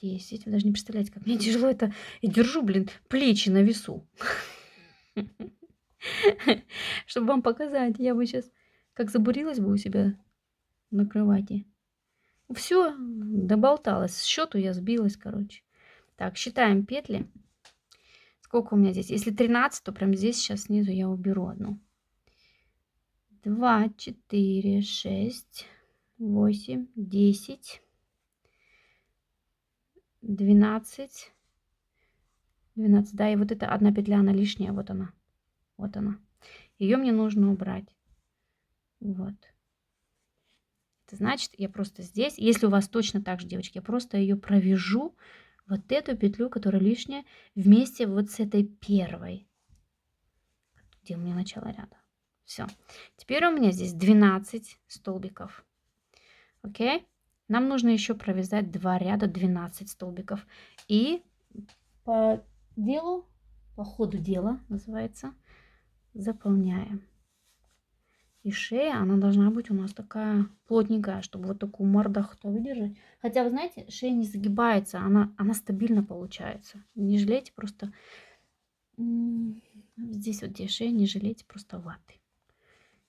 10. Вы даже не представляете, как мне тяжело это. Я держу, блин, плечи на весу. Чтобы вам показать, я бы сейчас как забурилась бы у себя на кровати. Все, доболталась. С счету я сбилась, короче. Так, считаем петли. Сколько у меня здесь? Если 13, то прям здесь сейчас снизу я уберу одну. 2, 4, 6, 8, 10, 12. 12, да, и вот эта одна петля, она лишняя, вот она. Вот она. Ее мне нужно убрать. Вот. Это значит, я просто здесь, если у вас точно так же, девочки, я просто ее провяжу, вот эту петлю, которая лишняя, вместе вот с этой первой, где у меня начало ряда. Все. Теперь у меня здесь 12 столбиков. Окей? Нам нужно еще провязать 2 ряда 12 столбиков. И по делу, по ходу дела называется, заполняем. И шея, она должна быть у нас такая плотненькая, чтобы вот такую мордаху выдержать. Хотя, вы знаете, шея не загибается, она стабильно получается. Не жалейте просто здесь вот где шея, не жалейте просто ваты.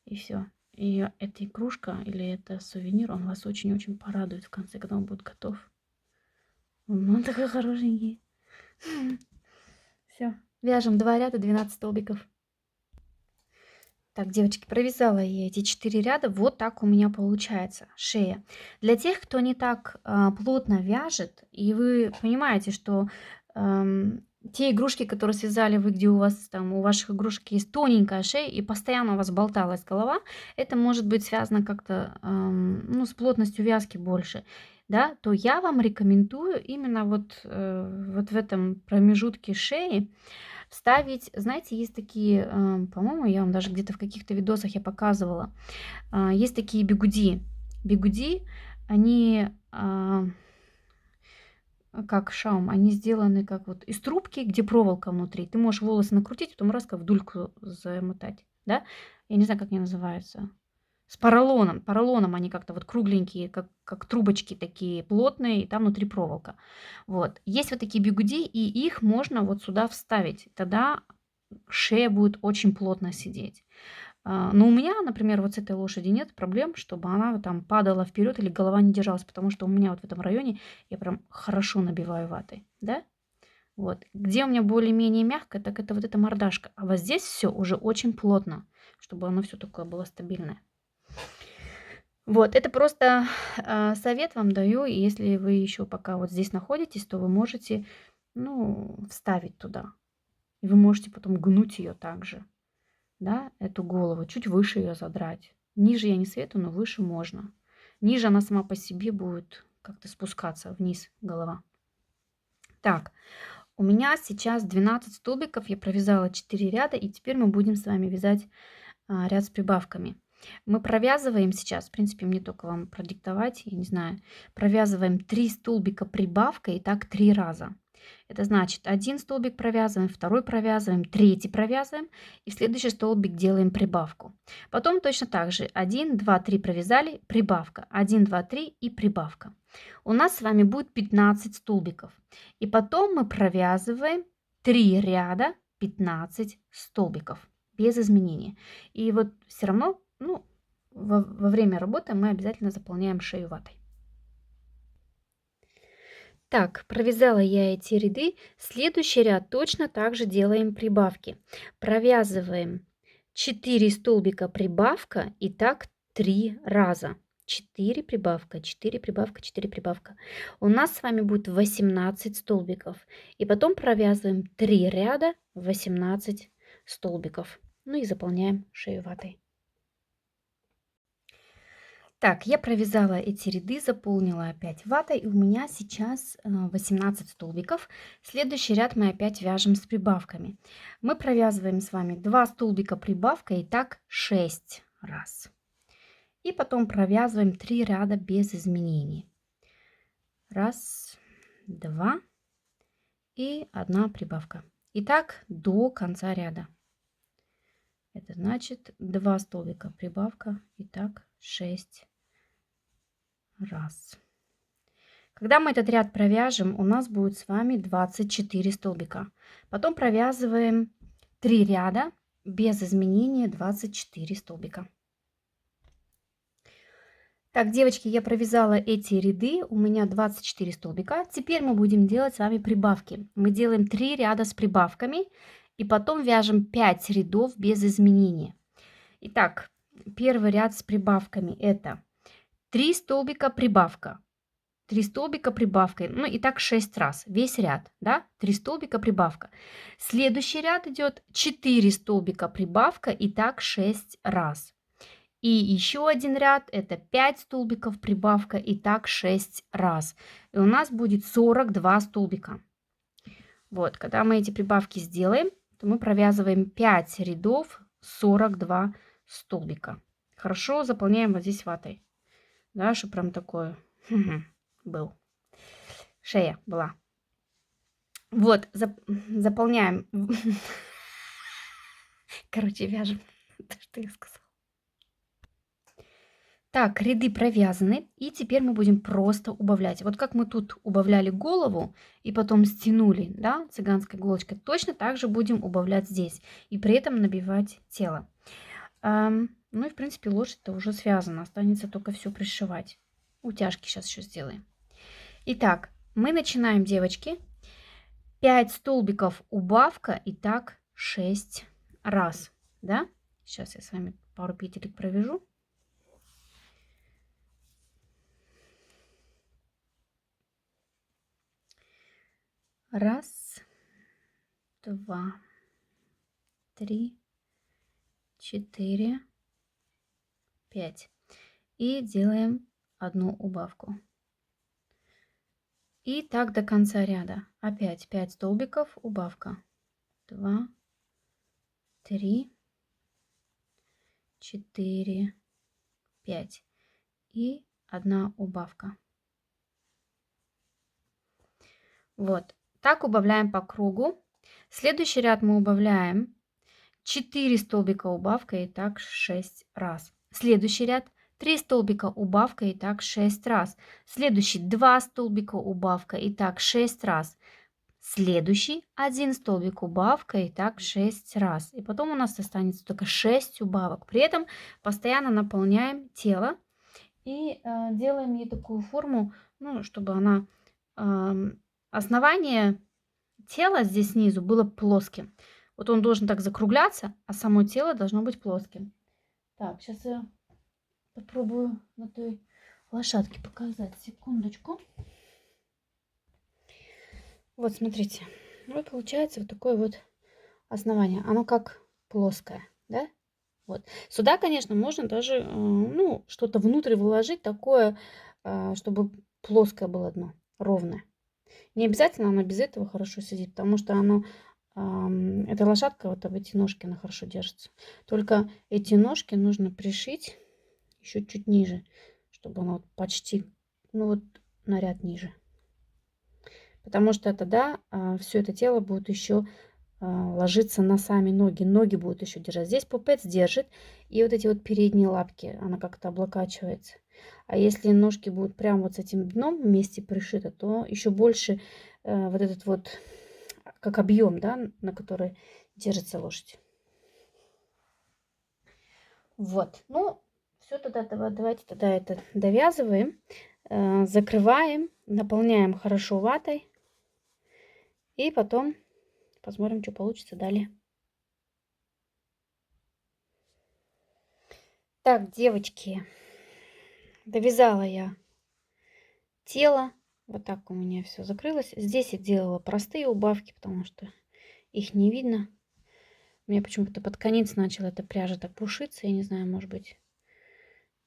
И все. И эта игрушка или это сувенир, он вас очень-очень порадует в конце, когда он будет готов. Он такой хорошенький. Все. Вяжем 2 ряда, 12 столбиков. Так, девочки, провязала я эти 4 ряда. Вот так у меня получается шея. Для тех, кто не так плотно вяжет, и вы понимаете, что те игрушки, которые связали вы, где у вас там, у ваших игрушек есть тоненькая шея, и постоянно у вас болталась голова, это может быть связано как-то ну, с плотностью вязки больше, да, то я вам рекомендую именно вот в этом промежутке шеи вставить, знаете, есть такие, по-моему, я вам даже где-то в каких-то видосах я показывала, есть такие бигуди. Бигуди, они как шаум, они сделаны как вот из трубки, где проволока внутри. Ты можешь волосы накрутить, потом раз как в дульку замотать, да? Я не знаю, как они называются. С поролоном. Поролоном они как-то вот кругленькие, как трубочки такие плотные, и там внутри проволока. Вот. Есть вот такие бигуди, и их можно вот сюда вставить. Тогда шея будет очень плотно сидеть. Но у меня, например, вот с этой лошади нет проблем, чтобы она там падала вперед или голова не держалась, потому что у меня вот в этом районе я прям хорошо набиваю ватой, да? Вот. Где у меня более-менее мягко, так это вот эта мордашка. А вот здесь все уже очень плотно, чтобы оно все такое было стабильное. Вот, это просто совет вам даю, и если вы еще пока вот здесь находитесь, то вы можете, ну, вставить туда. И вы можете потом гнуть ее также, да, эту голову, чуть выше ее задрать. Ниже я не советую, но выше можно. Ниже она сама по себе будет как-то спускаться вниз голова. Так, у меня сейчас 12 столбиков, я провязала 4 ряда, и теперь мы будем с вами вязать ряд с прибавками. Мы провязываем сейчас, в принципе, мне только вам продиктовать, я не знаю, провязываем 3 столбика прибавкой, и так 3 раза. Это значит, один столбик провязываем, второй провязываем, третий провязываем, и в следующий столбик делаем прибавку. Потом точно так же 1, 2, 3 провязали, прибавка, 1, 2, 3 и прибавка. У нас с вами будет 15 столбиков. И потом мы провязываем 3 ряда, 15 столбиков без изменения. И вот все равно, ну, во время работы мы обязательно заполняем шею ватой. Так, провязала я эти ряды. Следующий ряд точно так же делаем прибавки. Провязываем 4 столбика прибавка и так 3 раза. 4 прибавка, 4 прибавка, 4 прибавка. У нас с вами будет 18 столбиков. И потом провязываем 3 ряда, 18 столбиков. Ну и заполняем шею ватой. Так, я провязала эти ряды, заполнила опять ватой, и у меня сейчас 18 столбиков. Следующий ряд мы опять вяжем с прибавками. Мы провязываем с вами 2 столбика прибавка, и так 6 раз. И потом провязываем 3 ряда без изменений. Раз, два и 1 прибавка. И так до конца ряда. Это значит 2 столбика прибавка, и так 6 раз. Когда мы этот ряд провяжем, у нас будет с вами 24 столбика. Потом провязываем 3 ряда без изменения 24 столбика. Так, девочки, я провязала эти ряды, у меня 24 столбика. Теперь мы будем делать с вами прибавки. Мы делаем 3 ряда с прибавками и потом вяжем 5 рядов без изменения. Итак, первый ряд с прибавками это 3 столбика прибавка. 3 столбика прибавкой, ну и так 6 раз, весь ряд, да, 3 столбика прибавка. Следующий ряд идет 4 столбика прибавка и так 6 раз. И еще один ряд это 5 столбиков прибавка и так 6 раз. И у нас будет 42 столбика. Вот, когда мы эти прибавки сделаем, то мы провязываем 5 рядов 42 столбика. Хорошо заполняем вот здесь ватой, да, чтобы прям такое был. Шея была. Вот, заполняем. Короче, вяжем. То, что я сказала. Так, ряды провязаны, и теперь мы будем просто убавлять. Вот как мы тут убавляли голову и потом стянули, да, цыганской иголочкой, точно так же будем убавлять здесь и при этом набивать тело. Ну и в принципе лошадь-то уже связана, останется только все пришивать. Утяжки сейчас еще сделаем. Итак, мы начинаем, девочки. 5 столбиков убавка, и так 6 раз, да? Сейчас я с вами пару петелек провяжу. Раз, два, три, 4, 5. И делаем одну убавку. И так до конца ряда. Опять 5 столбиков, убавка. 2, 3, 4, 5. И одна убавка. Вот. Так убавляем по кругу. Следующий ряд мы убавляем 4 столбика убавка, и так 6 раз. Следующий ряд 3 столбика убавка, и так 6 раз. Следующий 2 столбика убавка, и так 6 раз. Следующий 1 столбик убавка, и так 6 раз. И потом у нас останется только 6 убавок. При этом постоянно наполняем тело и делаем ей такую форму, ну, чтобы она основание тела здесь снизу было плоским. Вот он должен так закругляться, а само тело должно быть плоским. Так, сейчас я попробую на той лошадке показать. Секундочку. Вот, смотрите. Вот получается вот такое вот основание. Оно как плоское, да? Вот. Сюда, конечно, можно даже, ну, что-то внутрь вложить такое, чтобы плоское было дно, ровное. Не обязательно оно без этого хорошо сидит, потому что оно, эта лошадка, вот об эти ножки, она хорошо держится. Только эти ножки нужно пришить еще чуть ниже, чтобы оно вот почти, ну вот на ряд ниже. Потому что тогда все это тело будет еще ложиться на сами ноги. Ноги будут еще держать. Здесь пупец держит. И вот эти вот передние лапки, она как-то облокачивается. А если ножки будут прямо вот с этим дном вместе пришиты, то еще больше вот этот вот, как объем, да, на который держится лошадь. Вот. Ну, все тогда, давайте тогда это довязываем, закрываем, наполняем хорошо ватой. И потом посмотрим, что получится далее. Так, девочки, довязала я тело. Вот так у меня все закрылось. Здесь я делала простые убавки, потому что их не видно. У меня почему-то под конец начала эта пряжа так пушиться. Я не знаю, может быть,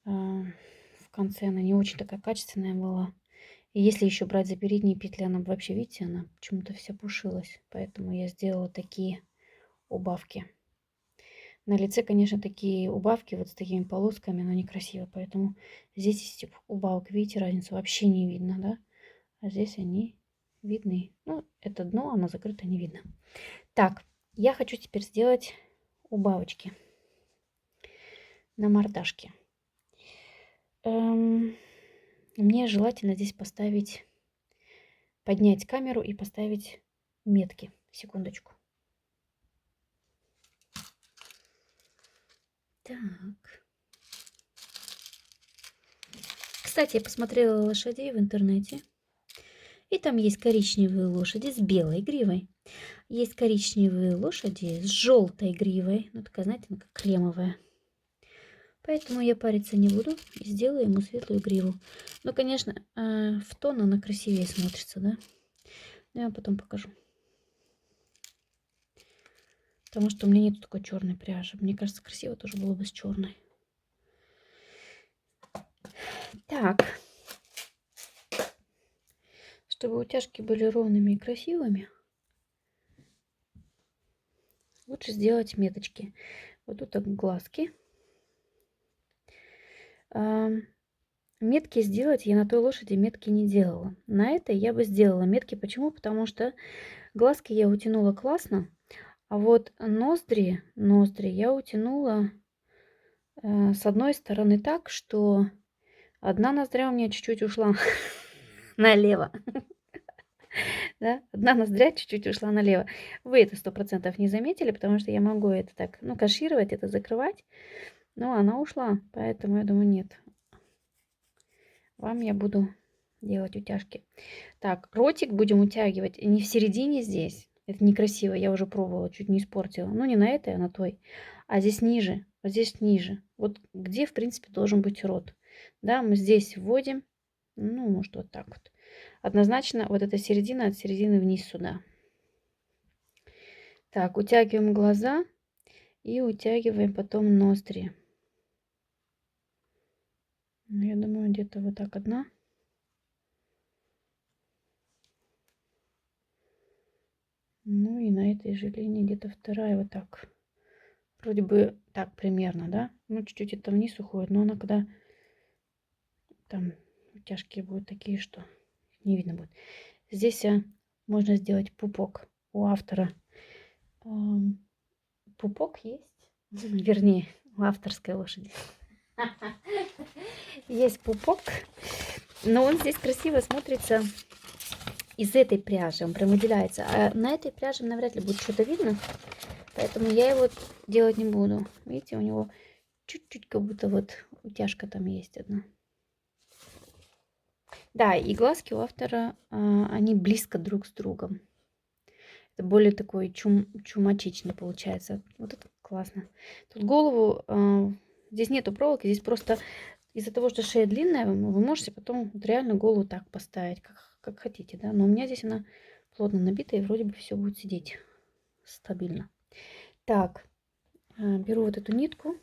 в конце она не очень такая качественная была. И если еще брать за передние петли, она вообще, видите, она почему-то вся пушилась. Поэтому я сделала такие убавки. На лице, конечно, такие убавки вот с такими полосками, но некрасиво. Поэтому здесь из этих убавок, видите, разницу вообще не видно, да? А здесь они видны. Ну, это дно, оно закрыто, не видно. Так, я хочу теперь сделать убавочки на мордашке. Мне желательно здесь поднять камеру и поставить метки. Секундочку. Так. Кстати, я посмотрела лошадей в интернете. И там есть коричневые лошади с белой гривой. Есть коричневые лошади с желтой гривой. Ну, такая, знаете, она как кремовая. Поэтому я париться не буду и сделаю ему светлую гриву. Но, конечно, в тон она красивее смотрится, да? Я вам потом покажу. Потому что у меня нет такой черной пряжи. Мне кажется, красиво тоже было бы с черной. Так. Чтобы утяжки были ровными и красивыми, лучше сделать меточки. Вот тут так глазки. Метки сделать я на той лошади метки не делала. На этой я бы сделала метки. Почему? Потому что глазки я утянула классно. А вот ноздри я утянула с одной стороны так, что одна ноздря у меня чуть-чуть ушла налево. Да, одна ноздря чуть-чуть ушла налево. Вы это 100% не заметили, потому что я могу это так, ну, кашировать, это закрывать. Но она ушла, поэтому я думаю, нет. Вам я буду делать утяжки. Так, ротик будем утягивать не в середине здесь. Это некрасиво, я уже пробовала, чуть не испортила. Ну, не на этой, а на той. А здесь ниже, вот здесь ниже. Вот где, в принципе, должен быть рот. Да, мы здесь вводим, ну, может, вот так вот. Однозначно, вот эта середина от середины вниз сюда. Так, утягиваем глаза и утягиваем потом ноздри. Ну, я думаю, где-то вот так одна. Ну и на этой же линии где-то вторая вот так. Вроде бы так примерно, да? Ну, чуть-чуть это вниз уходит, но она когда там утяжки будут такие, что не видно будет. Здесь можно сделать пупок. У автора пупок есть. Вернее, у авторской лошади. Есть пупок, но он здесь красиво смотрится из этой пряжи. Он прям выделяется. А на этой пряже навряд ли будет что-то видно. Поэтому я его делать не буду. Видите, у него чуть-чуть как будто вот утяжка там есть одна. Да, и глазки у автора, они близко друг с другом. Это более такой чумачичный получается. Вот это классно. Тут голову, здесь нету проволоки, здесь просто из-за того, что шея длинная, вы можете потом вот реально голову так поставить, как хотите, да. Но у меня здесь она плотно набита, и вроде бы все будет сидеть стабильно. Так, беру вот эту нитку,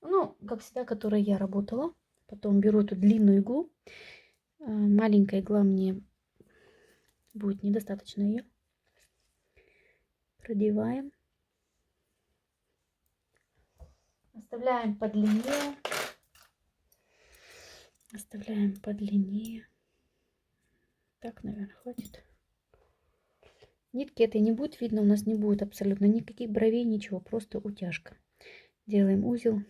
ну, как всегда, которой я работала. Потом беру эту длинную иглу. Маленькая игла мне будет недостаточно ее. Продеваем. Оставляем подлиннее. Оставляем подлиннее. Так, наверное, хватит. Нитки этой не будет видно, у нас не будет абсолютно никаких бровей, ничего, просто утяжка. Делаем узел,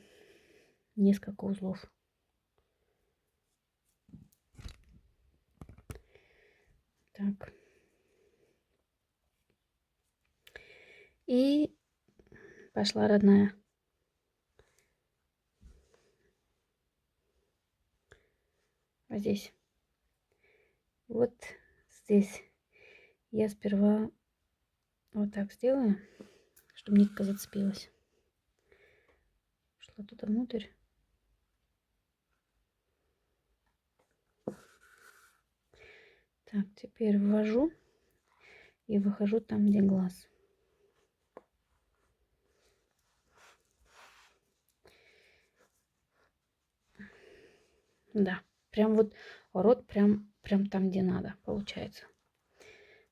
несколько узлов. Так. И пошла, родная. А здесь. Вот здесь я сперва вот так сделаю, чтобы нитка зацепилась. Шла туда внутрь. Так, теперь ввожу и выхожу там, где глаз. Да, прям вот рот прям там, где надо, получается.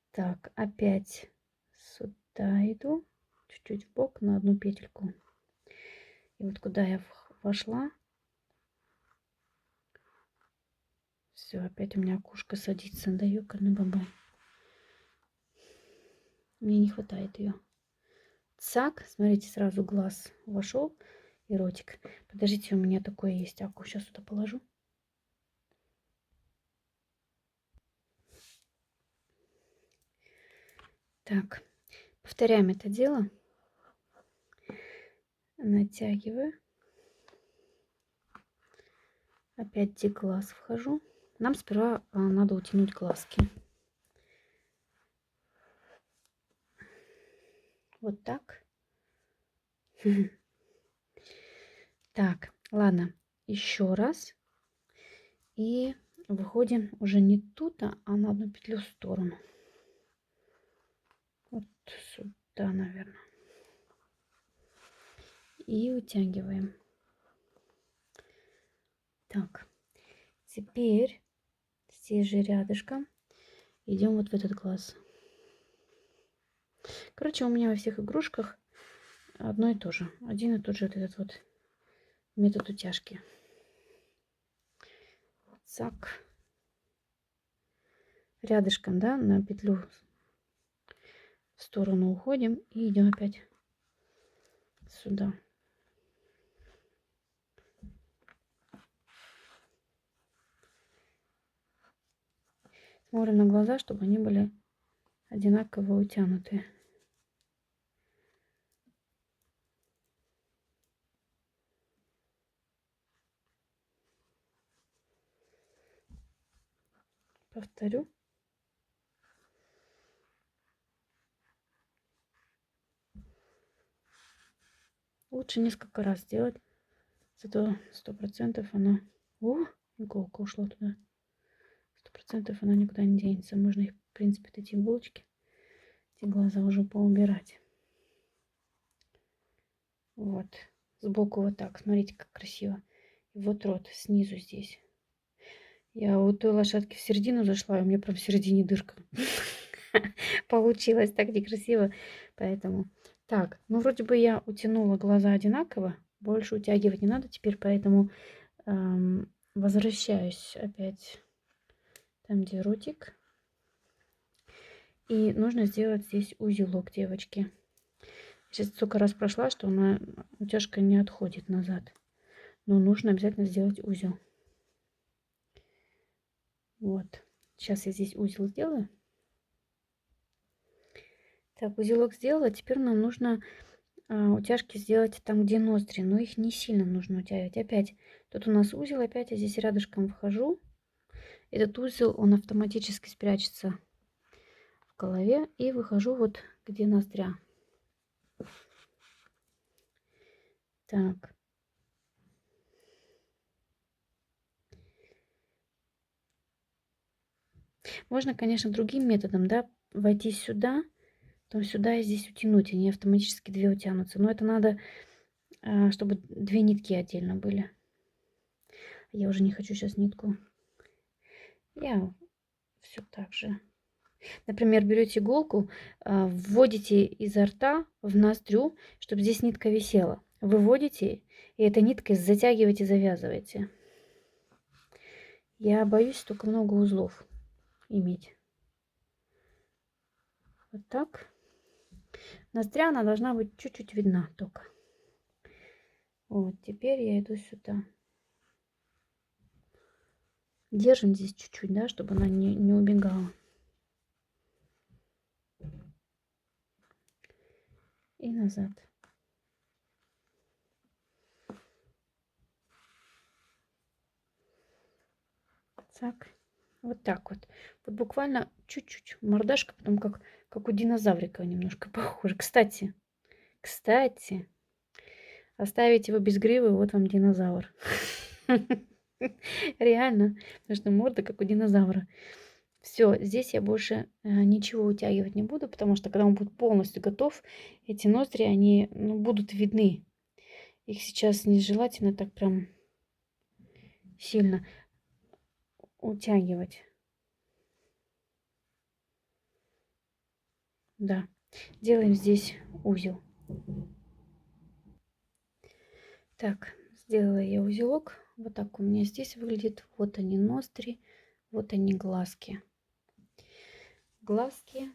Так, опять сюда иду, чуть-чуть в бок на одну петельку. И вот куда я вошла, все, опять у меня окушко садится, да ёкарный бабай. Мне не хватает ее. Цак, смотрите, сразу глаз вошел и ротик. Подождите, у меня такое есть аку, сейчас сюда положу. Так, повторяем это дело. Натягиваю. Опять где глаз вхожу. Нам сперва надо утянуть глазки. Вот так. Так, ладно, еще раз. И выходим уже не тут, а на одну петлю в сторону. Вот сюда, наверное. И утягиваем. Так, теперь здесь же рядышком идем вот в этот глаз. Короче, у меня во всех игрушках одно и то же. Один и тот же вот этот вот метод утяжки. Цак. Рядышком, да, на петлю в сторону уходим и идем опять сюда. Смотрим на глаза, чтобы они были одинаково утянутые. Повторю. Лучше несколько раз сделать. Зато 100% она... О, иголка ушла туда. 100% она никуда не денется. Можно их, в принципе, эти иголочки, эти глаза уже поубирать. Вот. Сбоку вот так. Смотрите, как красиво. И вот рот снизу здесь. Я у той лошадки в середину зашла, и у меня прям в середине дырка. Получилось так некрасиво. Поэтому... Так, ну вроде бы я утянула глаза одинаково. Больше утягивать не надо теперь, поэтому возвращаюсь опять там, где ротик. И нужно сделать здесь узелок, девочки. Сейчас столько раз прошла, что она, утяжка не отходит назад. Но нужно обязательно сделать узел. Вот. Сейчас я здесь узел сделаю. Так, узелок сделала. Теперь нам нужно утяжки сделать там, где ноздри. Но их не сильно нужно утягивать. Опять, тут у нас узел. Опять я здесь рядышком вхожу. Этот узел, он автоматически спрячется в голове. И выхожу вот где ноздря. Так. Можно, конечно, другим методом, да, войти сюда, потом сюда и здесь утянуть. Они автоматически две утянутся. Но это надо, чтобы две нитки отдельно были. Я уже не хочу сейчас нитку. Я все так же. Например, берете иголку, вводите изо рта в ноздрю, чтобы здесь нитка висела. Выводите, и этой ниткой затягиваете, завязываете. Я боюсь только много узлов иметь. Вот так. Ноздря, она должна быть чуть-чуть видна только. Вот, теперь я иду сюда. Держим здесь чуть-чуть, да, чтобы она не убегала. И назад. Так. Вот так вот. Вот буквально чуть-чуть. Мордашка потом как у динозаврика немножко похожа. Кстати, оставить его без гривы, вот вам динозавр. Реально, потому что морда как у динозавра. Все, здесь я больше ничего утягивать не буду, потому что когда он будет полностью готов, эти ноздри, они будут видны. Их сейчас нежелательно так прям сильно утягивать. Да, делаем здесь узел. Так, сделала я узелок. Вот так у меня здесь выглядит. Вот они ноздри, вот они глазки. Глазки.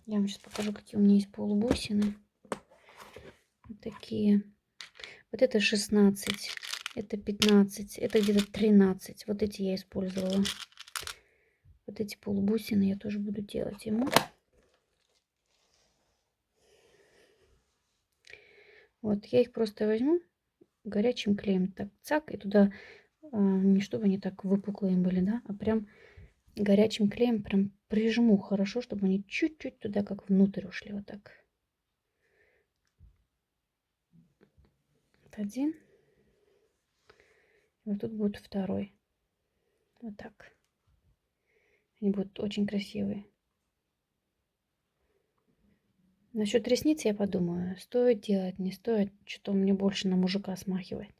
Я вам сейчас покажу, какие у меня есть полубусины. Вот такие. Вот это 16, это 15, это где-то 13. Вот эти я использовала. Вот эти полубусины я тоже буду делать ему. Вот, я их просто возьму горячим клеем. Так, цак, и туда, не чтобы они так выпуклые были, да, а прям горячим клеем прям прижму хорошо, чтобы они чуть-чуть туда как внутрь ушли. Вот так. Вот один. Вот тут будет второй. Вот так. Они будут очень красивые. Насчет ресниц я подумаю, стоит делать, не стоит. Что-то мне больше на мужика смахивает.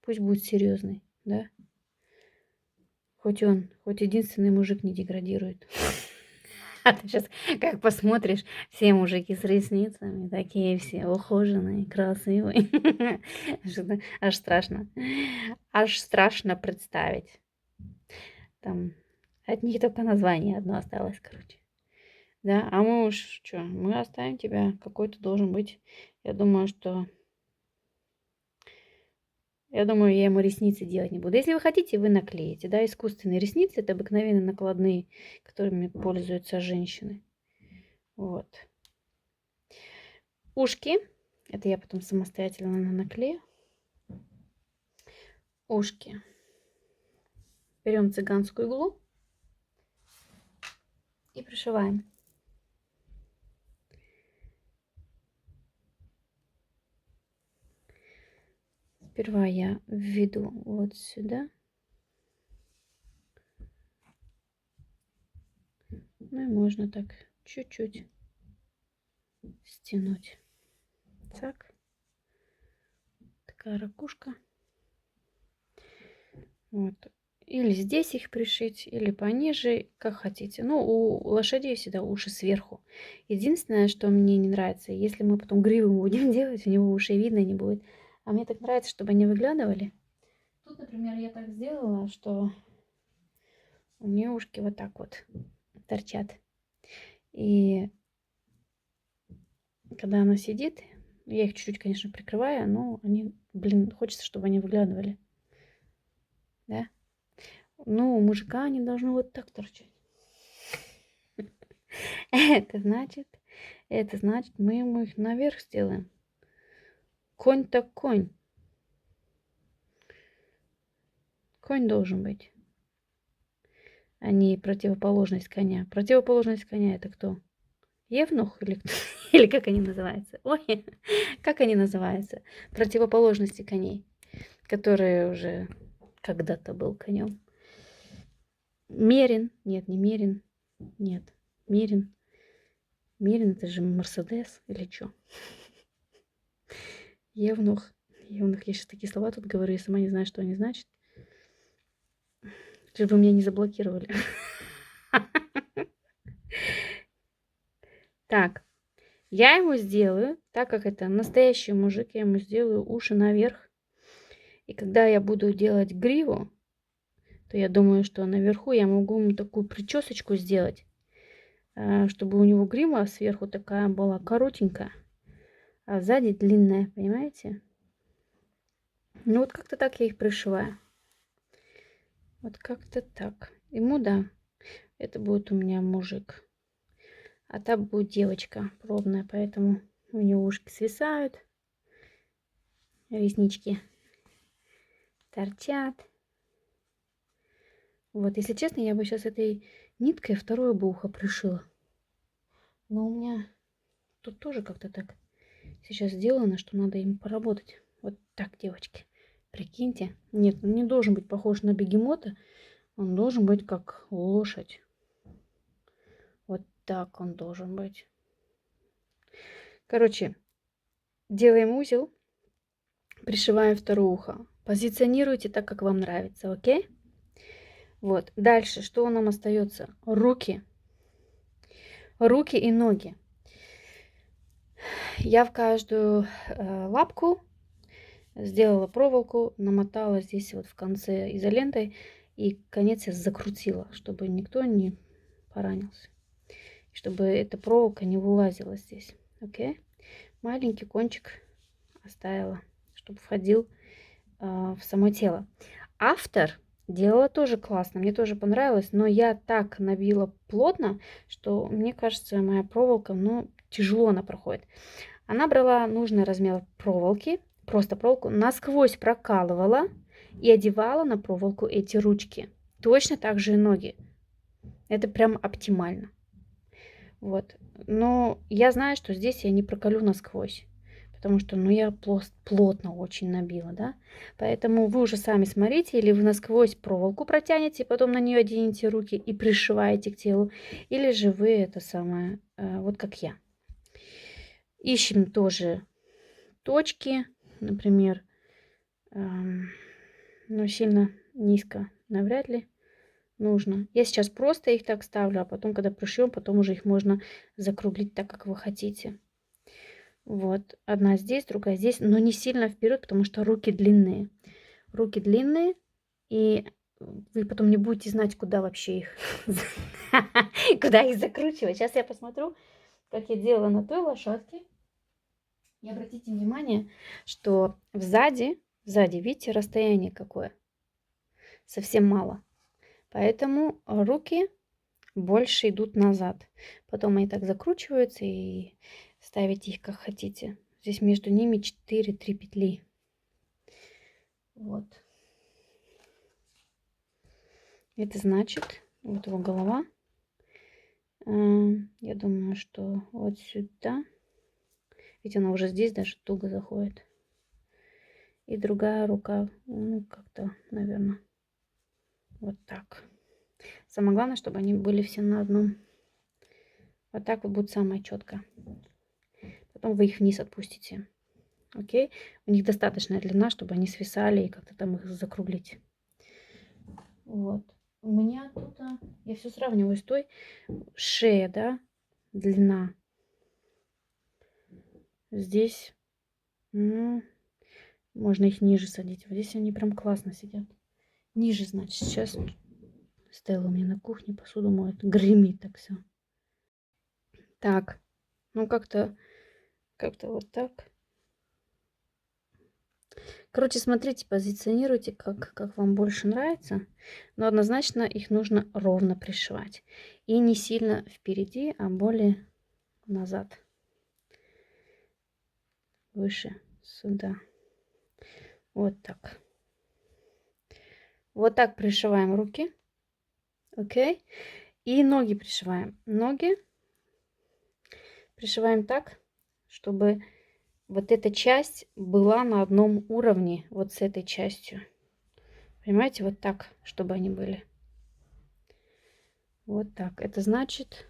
Пусть будет серьезный, да? Хоть единственный мужик не деградирует. А ты сейчас как посмотришь, все мужики с ресницами, такие все ухоженные, красивые. Аж страшно. Аж страшно представить. Там от них только название одно осталось, короче. Да, а мы уж что, мы оставим тебя, какой ты должен быть. Я думаю, что Я думаю, я ему ресницы делать не буду. Если вы хотите, вы наклеите. Да, искусственные ресницы — это обыкновенные накладные, которыми пользуются женщины. Вот. Ушки. Это я потом самостоятельно наклею. Ушки. Берем цыганскую иглу и пришиваем. Сперва я введу вот сюда. Ну и можно так чуть-чуть стянуть. Так. Такая ракушка. Вот. Или здесь их пришить, или пониже, как хотите. Ну, у лошадей всегда уши сверху. Единственное, что мне не нравится, если мы потом гриву будем делать, у него ушей видно не будет. А мне так нравится, чтобы они выглядывали. Тут, например, я так сделала, что у нее ушки вот так вот торчат. И когда она сидит, я их чуть-чуть, конечно, прикрываю, но они, блин, хочется, чтобы они выглядывали. Да? Ну, у мужика они должны вот так торчать. Это значит, мы ему их наверх сделаем. Конь так конь. Конь должен быть, а не противоположность коня. Противоположность коня — это кто? Евнух или кто? Или как они называются? Ой, как они называются? Противоположности коней, которые уже когда-то был конем. Мерин. Нет, не Мерин. Нет, Мерин. Мерин — это же Мерседес или что? Евнух. Евнух. Я сейчас такие слова тут говорю, я сама не знаю, что они значат. Лишь бы меня не заблокировали. Так, я ему сделаю, так как это настоящий мужик, я ему сделаю уши наверх. И когда я буду делать гриву, то я думаю, что наверху я могу ему такую причесочку сделать, чтобы у него грива сверху такая была коротенькая, а сзади длинная, понимаете? Ну вот как-то так я их пришиваю. Вот как-то так. Ему, да, это будет у меня мужик. А там будет девочка пробная, поэтому у нее ушки свисают, реснички торчат. Вот, если честно, я бы сейчас этой ниткой второе бы ухо пришила. Но у меня тут тоже как-то так сейчас сделано, что надо им поработать. Вот так, девочки. Прикиньте. Нет, он не должен быть похож на бегемота. Он должен быть как лошадь. Вот так он должен быть. Короче, делаем узел, пришиваем второе ухо. Позиционируйте так, как вам нравится, окей? Вот. Дальше, что нам остается? Руки. Руки и ноги. Я в каждую лапку сделала проволоку, намотала здесь вот в конце изолентой и конец я закрутила, чтобы никто не поранился. Чтобы эта проволока не вылазила здесь. Окей? Маленький кончик оставила, чтобы входил в само тело. Автор делала тоже классно, мне тоже понравилось, но я так набила плотно, что мне кажется, моя проволока, ну, тяжело она проходит. Она брала нужный размер проволоки, просто проволоку, насквозь прокалывала и одевала на проволоку эти ручки. Точно так же и ноги. Это прям оптимально. Вот. Но я знаю, что здесь я не проколю насквозь. Потому что, ну, я плотно очень набила, да. Поэтому вы уже сами смотрите, или вы насквозь проволоку протянете, потом на нее оденете руки и пришиваете к телу. Или же вы это самое, вот как я. Ищем тоже точки, например, но сильно низко навряд ли нужно. Я сейчас просто их так ставлю, а потом, когда пришьем, потом уже их можно закруглить так, как вы хотите. Вот, одна здесь, другая здесь, но не сильно вперед, потому что руки длинные. Руки длинные, и вы потом не будете знать, куда вообще их, куда их закручивать. Сейчас я посмотрю, как я делала на той лошадке. И обратите внимание, что сзади Сзади, видите, расстояние какое? Совсем мало. Поэтому руки больше идут назад. Потом они так закручиваются и ставите их как хотите. Здесь между ними 4-3 петли. Вот. Это значит, вот его голова. Я думаю, что вот сюда. Ведь она уже здесь даже туго заходит. И другая рука, ну, как-то, наверное, вот так. Самое главное, чтобы они были все на одном. Вот так вот будет самое четко. Потом вы их вниз отпустите. Окей? У них достаточная длина, чтобы они свисали и как-то там их закруглить. Вот. У меня тут, я все сравниваю с той. Шея, да, длина. Здесь, ну, можно их ниже садить. Вот здесь они прям классно сидят. Ниже, значит, сейчас Стелла у меня на кухне посуду моет. Гремит так все. Так, ну как-то вот так. Короче, смотрите, позиционируйте, как вам больше нравится. Но однозначно их нужно ровно пришивать. И не сильно впереди, а более назад. Выше, сюда. Вот так. Вот так пришиваем руки. Окей. И ноги пришиваем. Ноги пришиваем так, чтобы вот эта часть была на одном уровне вот с этой частью. Понимаете, вот так, чтобы они были. Вот так. Это значит,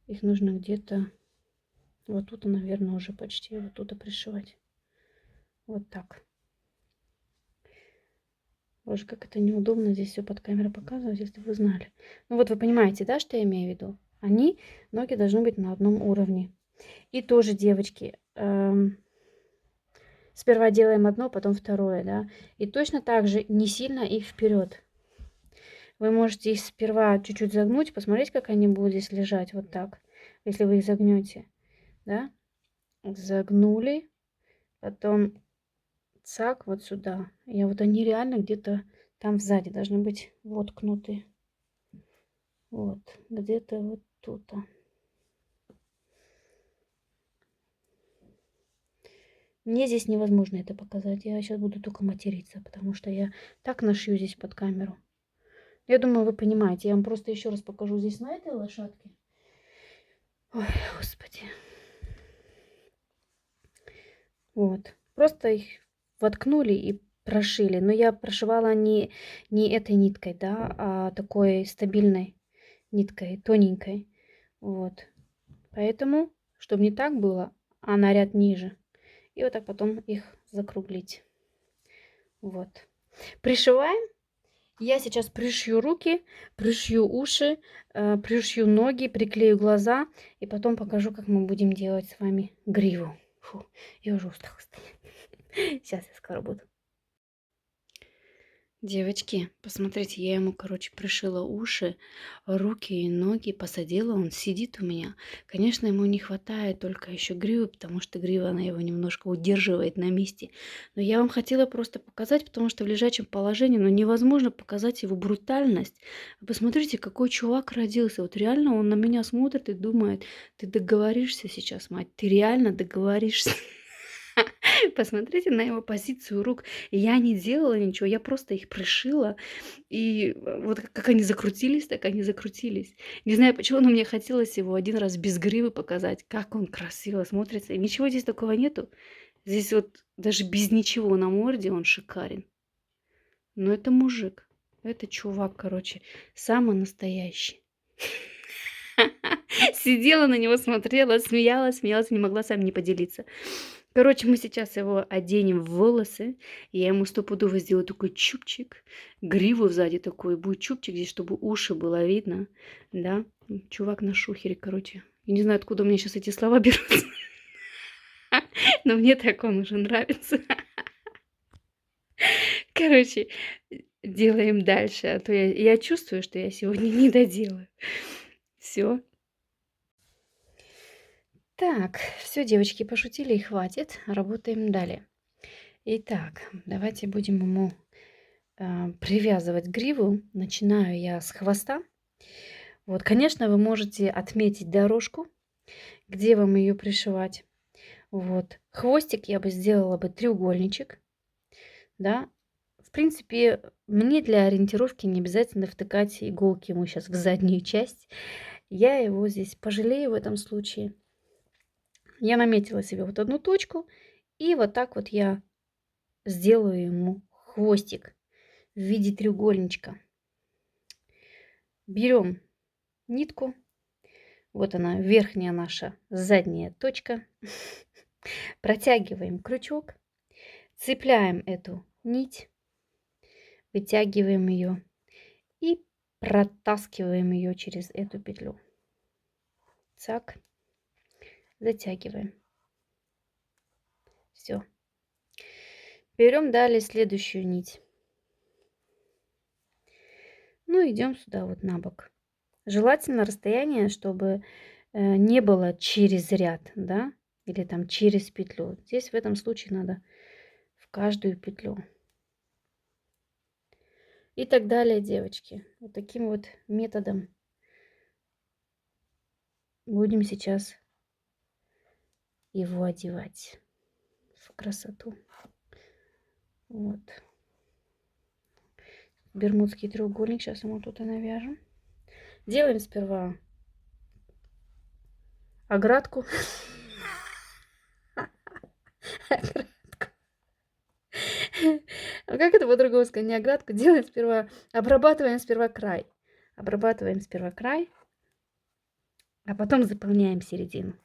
их нужно где-то вот тут, наверное, уже почти вот тут пришивать. Вот так. Боже, как это неудобно здесь все под камерой показывать, если вы знали. Ну вот вы понимаете, да, что я имею в виду? Ноги должны быть на одном уровне. И тоже, девочки, сперва делаем одно, потом второе, да. И точно так же не сильно их вперед. Вы можете их сперва чуть-чуть загнуть, посмотреть, как они будут здесь лежать, вот так. Если вы их загнете, да. Загнули, потом цак вот сюда. И вот они реально где-то там сзади должны быть воткнуты. Вот, где-то вот тут. Мне здесь невозможно это показать. Я сейчас буду только материться, потому что я так нашью здесь под камеру. Я думаю, вы понимаете. Я вам просто еще раз покажу здесь на этой лошадке. Ой, господи. Вот. Просто их воткнули и прошили. Но я прошивала не этой ниткой, да, а такой стабильной ниткой, тоненькой. Вот. Поэтому, чтобы не так было, а на ряд ниже. И вот так потом их закруглить. Вот. Пришиваем. Я сейчас пришью руки, пришью уши, пришью ноги, приклею глаза. И потом покажу, как мы будем делать с вами гриву. Фу, я уже устала стоять. Сейчас я скоро буду. Девочки, посмотрите, я ему, короче, пришила уши, руки и ноги, посадила, он сидит у меня. Конечно, ему не хватает только еще гривы, потому что грива, она его немножко удерживает на месте. Но я вам хотела просто показать, потому что в лежачем положении, ну, невозможно показать его брутальность. Посмотрите, какой чувак родился. Вот реально он на меня смотрит и думает, ты договоришься сейчас, мать, ты реально договоришься. Посмотрите на его позицию рук. Я не делала ничего, я просто их пришила. И вот как они закрутились, так они закрутились. Не знаю, почему, но мне хотелось его один раз без гривы показать, как он красиво смотрится. И ничего здесь такого нету. Здесь вот даже без ничего на морде он шикарен. Но это мужик. Это чувак, короче, самый настоящий. Сидела на него, смотрела, смеялась, не могла с вами не поделиться. Короче, мы сейчас его оденем в волосы. Я ему стопудово сделаю такой чубчик. Гриву сзади такой. Будет чубчик здесь, чтобы уши было видно. Да, чувак на шухере, короче. Я не знаю, откуда у меня сейчас эти слова берутся. Но мне так он уже нравится. Короче, делаем дальше. А то я чувствую, что я сегодня не доделаю. Все. Так, все, девочки, пошутили и хватит. Работаем далее. Итак, давайте будем ему привязывать гриву. Начинаю я с хвоста. Вот, конечно, вы можете отметить дорожку, где вам ее пришивать. Вот, хвостик я бы сделала бы треугольничек, да. В принципе, мне для ориентировки не обязательно втыкать иголки ему сейчас в заднюю часть. Я его здесь пожалею в этом случае. Я наметила себе вот одну точку, и вот так вот я сделаю ему хвостик в виде треугольничка. Берем нитку, вот она, верхняя наша задняя точка. Протягиваем крючок, цепляем эту нить, вытягиваем ее и протаскиваем ее через эту петлю. Так, затягиваем. Все. Берем далее следующую нить. Ну, идем сюда вот на бок. Желательно расстояние, чтобы не было через ряд, да, или там через петлю. Здесь в этом случае надо в каждую петлю. И так далее, девочки. Вот таким вот методом будем сейчас его одевать в красоту. Вот. Бермудский треугольник. Сейчас ему тут и навяжем. Делаем сперва оградку. А как это по-другому сказать? Не оградку. Делаем сперва, обрабатываем сперва край. Обрабатываем сперва край, а потом заполняем середину.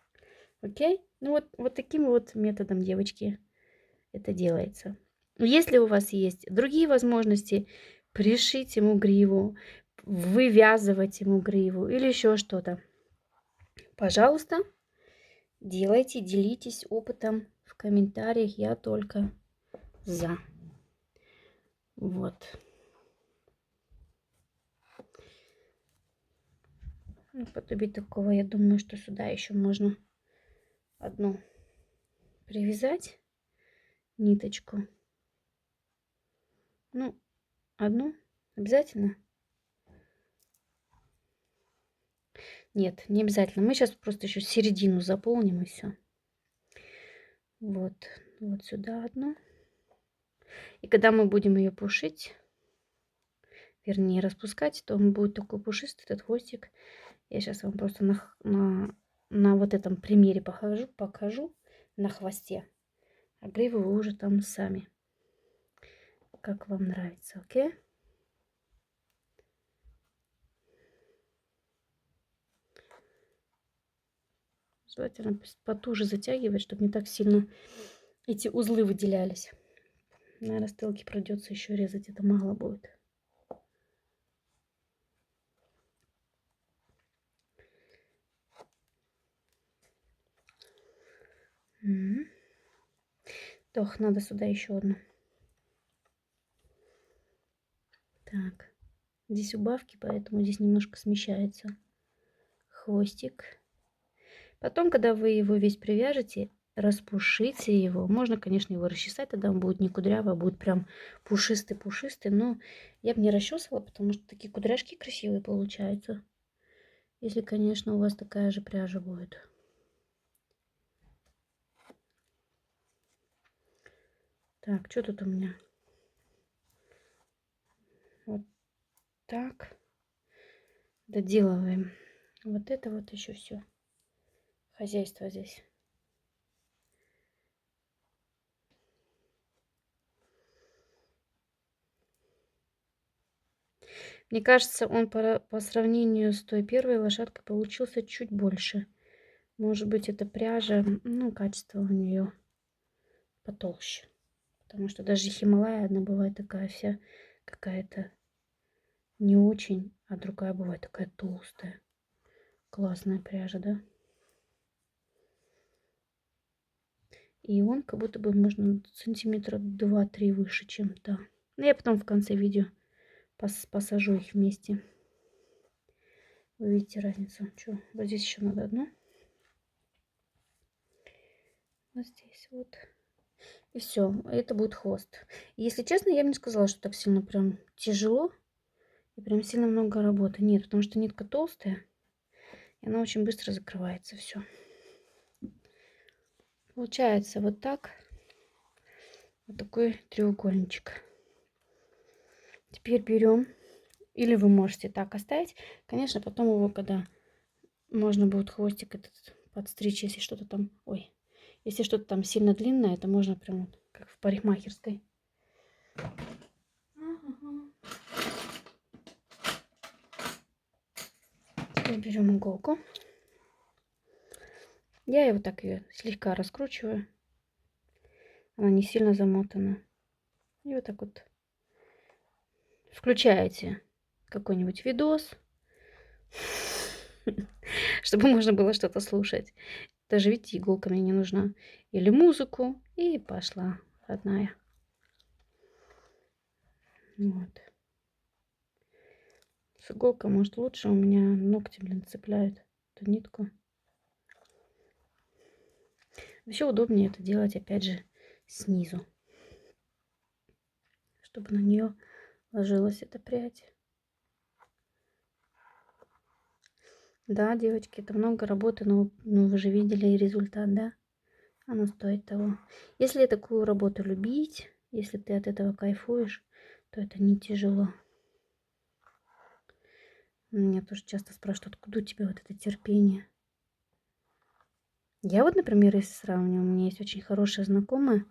Окей? Ну вот таким вот методом, девочки, это делается. Если у вас есть другие возможности, пришить ему гриву, вывязывать ему гриву или еще что-то, пожалуйста, делайте, делитесь опытом в комментариях. Я только за. Вот. Наподобие такого, я думаю, что сюда еще можно одну привязать ниточку. Ну, одну обязательно. Нет, не обязательно. Мы сейчас просто еще середину заполним и все. Вот, вот сюда одну. И когда мы будем ее пушить, вернее распускать, то он будет такой пушистый, этот хвостик. Я сейчас вам просто на вот этом примере покажу на хвосте. А гриву вы уже там сами, как вам нравится, окей? Желательно потуже затягивать, чтобы не так сильно эти узлы выделялись. Наверное, стрелки придется еще резать, это мало будет. Doch, надо сюда еще одну. Так, здесь убавки, поэтому здесь немножко смещается хвостик. Потом, когда вы его весь привяжете, распушите его. Можно, конечно, его расчесать, тогда он будет не кудрявый, а будет прям пушистый-пушистый. Но я бы не расчесывала, потому что такие кудряшки красивые получаются. Если, конечно, у вас такая же пряжа будет. Так, что тут у меня? Вот так. Доделываем. Вот это вот еще все. Хозяйство здесь. Мне кажется, он по сравнению с той первой лошадкой получился чуть больше. Может быть, это пряжа, ну, качество у нее потолще. Потому что даже Хималая одна бывает такая вся какая-то не очень, а другая бывает такая толстая. Классная пряжа, да? И он как будто бы можно сантиметра 2-3 выше, чем та. Но я потом в конце видео посажу их вместе. Вы видите разницу? Что? Вот здесь еще надо одну. Вот здесь вот. И все, это будет хвост. И если честно, я бы не сказала, что так сильно прям тяжело и прям сильно много работы. Нет, потому что нитка толстая, и она очень быстро закрывается. Все. Получается вот так. Вот такой треугольничек. Теперь берем, или вы можете так оставить. Конечно, потом его, когда можно будет хвостик этот подстричь, если что-то там, ой, если что-то там сильно длинное, это можно прям вот, как в парикмахерской. Теперь берем иголку. Я его так ее слегка раскручиваю. Она не сильно замотана. И вот так вот включаете какой-нибудь видос, чтобы можно было что-то слушать. Даже, видите, иголка мне не нужна. Или музыку. И пошла родная. Вот. С иголкой, может, лучше. У меня ногти, блин, цепляют эту нитку. Вообще удобнее это делать, опять же, снизу. Чтобы на нее ложилась эта прядь. Да, девочки, это много работы, но вы же видели результат, да? Оно стоит того. Если такую работу любить, если ты от этого кайфуешь, то это не тяжело. Меня тоже часто спрашивают, откуда у тебя вот это терпение. Я вот, например, если сравниваю, у меня есть очень хорошая знакомая.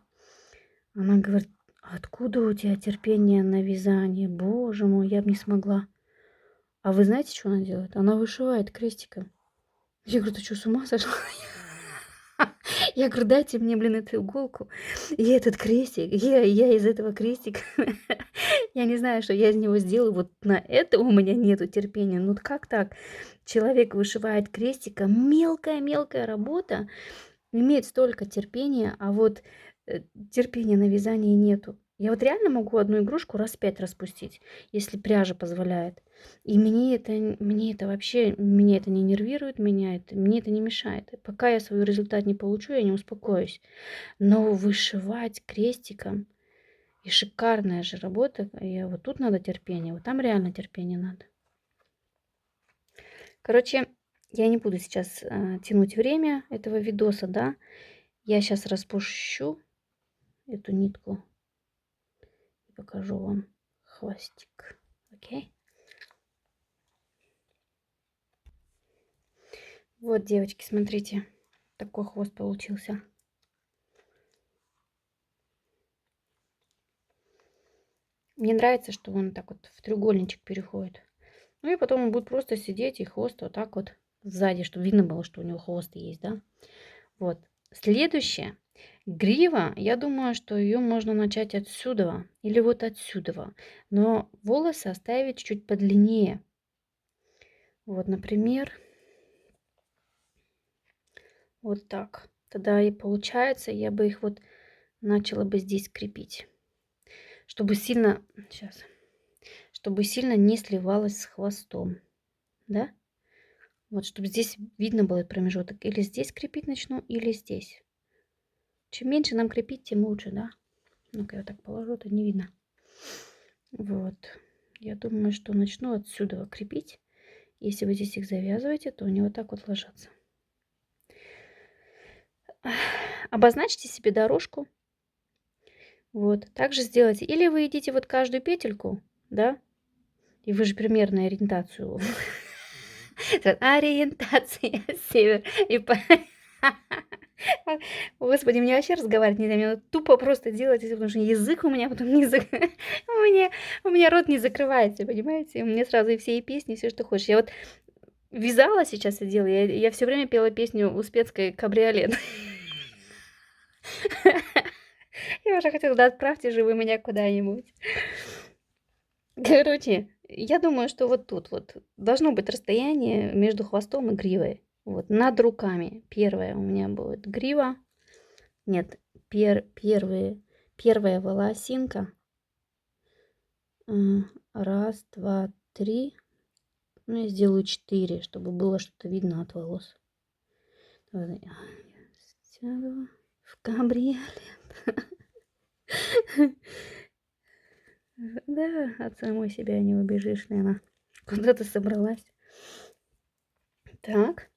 Она говорит, откуда у тебя терпение на вязание? Боже мой, я бы не смогла. А вы знаете, что она делает? Она вышивает крестиком. Я говорю, ты что, с ума сошла? Я говорю, дайте мне, блин, эту иголку и этот крестик. Я из этого крестика, я не знаю, что я из него сделаю. Вот на это у меня нету терпения. Ну как так? Человек вышивает крестиком. Мелкая работа. Имеет столько терпения, а вот терпения на вязание нету. Я вот реально могу одну игрушку раз 5 распустить, если пряжа позволяет. И мне это вообще, меня это не нервирует, мне это не мешает. Пока я свой результат не получу, я не успокоюсь. Но вышивать крестиком и шикарная же работа. Вот тут надо терпение, вот там реально терпение надо. Короче, я не буду сейчас тянуть время этого видоса, да. Я сейчас распущу эту нитку и покажу вам хвостик. Окей? Вот, девочки, смотрите, такой хвост получился. Мне нравится, что он так вот в треугольничек переходит. Ну и потом он будет просто сидеть и хвост вот так вот сзади, чтобы видно было, что у него хвост есть, да? Вот. Следующее. Грива, я думаю, что ее можно начать отсюда или вот отсюда. Но волосы оставить чуть подлиннее. Вот, например, вот так. Тогда и получается, я бы их вот начала бы здесь крепить. Чтобы сильно, сейчас, чтобы сильно не сливалось с хвостом. Да? Вот, чтобы здесь видно был промежуток. Или здесь крепить начну, или здесь. Чем меньше нам крепить, тем лучше, да? Ну-ка, я вот так положу, то не видно. Вот. Я думаю, что начну отсюда крепить. Если вы здесь их завязываете, то они вот так вот ложатся. Обозначьте себе дорожку. Вот. Также сделайте. Или вы идите вот каждую петельку, да? И вы же примерно ориентацию. Ориентация север. Господи, мне вообще разговаривать нельзя. Мне надо тупо просто делать, потому что язык у меня потом не у меня рот не закрывается, понимаете? У меня сразу и все и песни, все, что хочешь. Я вот вязала сейчас и делала. Я все время пела песню Успенской «Кабриолет». Я уже хотела, да отправьте же вы меня куда-нибудь. Короче, я думаю, что вот тут вот должно быть расстояние между хвостом и гривой. Вот, над руками. Первая у меня будет грива. Нет, первая волосинка. Раз, два, три. Ну, я сделаю 4, чтобы было что-то видно от волос. Сяду в кабриолет. Да, от самой себя не убежишь, наверно. Куда ты собралась? Так,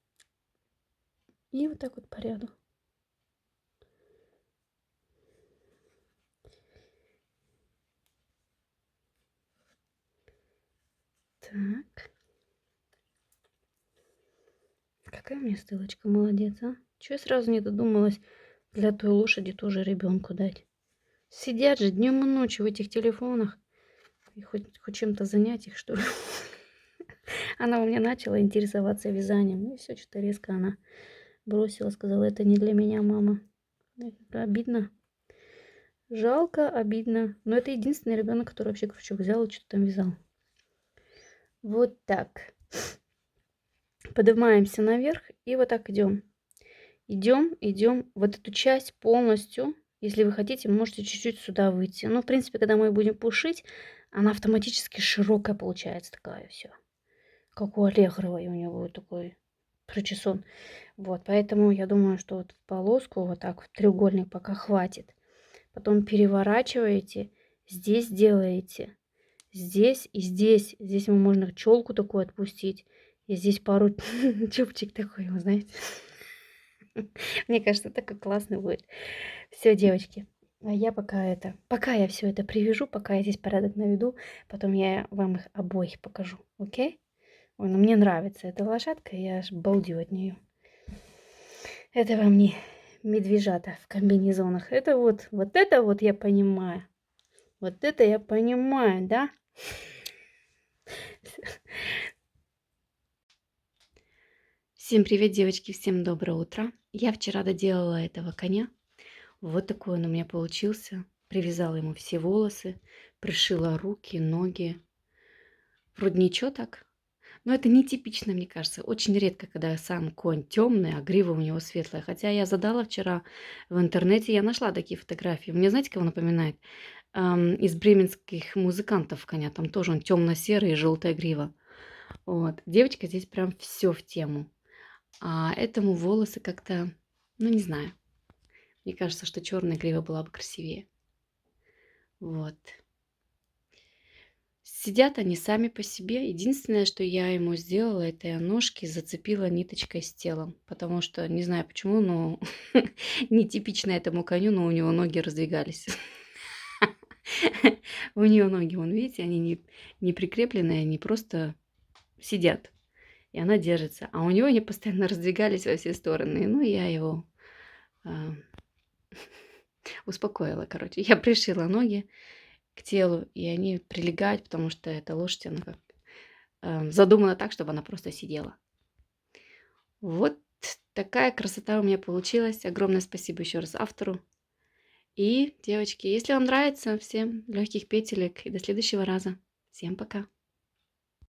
и вот так вот по ряду. Так. Какая у меня стылочка, молодец, а? Чё я сразу не додумалась для той лошади тоже ребенку дать? Сидят же днем и ночью в этих телефонах. И хоть чем-то занять их, что ли. Она у меня начала интересоваться вязанием. И все, что-то резко она бросила, сказала, это не для меня, мама. Это обидно. Жалко, обидно. Но это единственный ребенок, который вообще крючок взял и что-то там вязал. Вот так. Поднимаемся наверх и вот так идем. Идем. Вот эту часть полностью, если вы хотите, можете чуть-чуть сюда выйти. Ну, в принципе, когда мы будем пушить, она автоматически широкая получается такая все. Как у Аллегровой у него вот такой причесон. Вот, поэтому я думаю, что вот в полоску вот так в треугольник пока хватит. Потом переворачиваете, здесь делаете, здесь и здесь. Здесь можно челку такую отпустить. И здесь пару чубчик такой, вы знаете. Мне кажется, такой классный будет. Все, девочки. А я пока я все это привяжу, пока я здесь порядок наведу, потом я вам их обоих покажу, окей? Ой, ну мне нравится эта лошадка, я аж балдею от нее. Это вам не медвежата в комбинезонах. Это вот я понимаю. Вот это я понимаю, да? Всем привет, девочки, всем доброе утро. Я вчера доделала этого коня. Вот такой он у меня получился. Привязала ему все волосы, пришила руки, ноги. Вроде ничего так. Но это нетипично, мне кажется. Очень редко, когда сам конь темный, а грива у него светлая. Хотя я задала вчера в интернете, я нашла такие фотографии. Мне знаете, кого напоминает? Из бременских музыкантов коня. Там тоже он темно-серый и желтая грива. Вот. Девочка здесь прям все в тему. А этому волосы как-то, ну не знаю. Мне кажется, что черная грива была бы красивее. Вот. Сидят они сами по себе. Единственное, что я ему сделала, это я ножки зацепила ниточкой с телом. Потому что, не знаю почему, но нетипично этому коню, но у него ноги раздвигались. У нее ноги, вон, видите, они не прикрепленные, они просто сидят. И она держится. А у него они постоянно раздвигались во все стороны. Ну, я его успокоила, короче. Я пришила ноги к телу, и они прилегают, потому что эта лошадь, она как задумана так, чтобы она просто сидела. Вот такая красота у меня получилась. Огромное спасибо еще раз автору. И, девочки, если вам нравится, всем легких петелек и до следующего раза. Всем пока.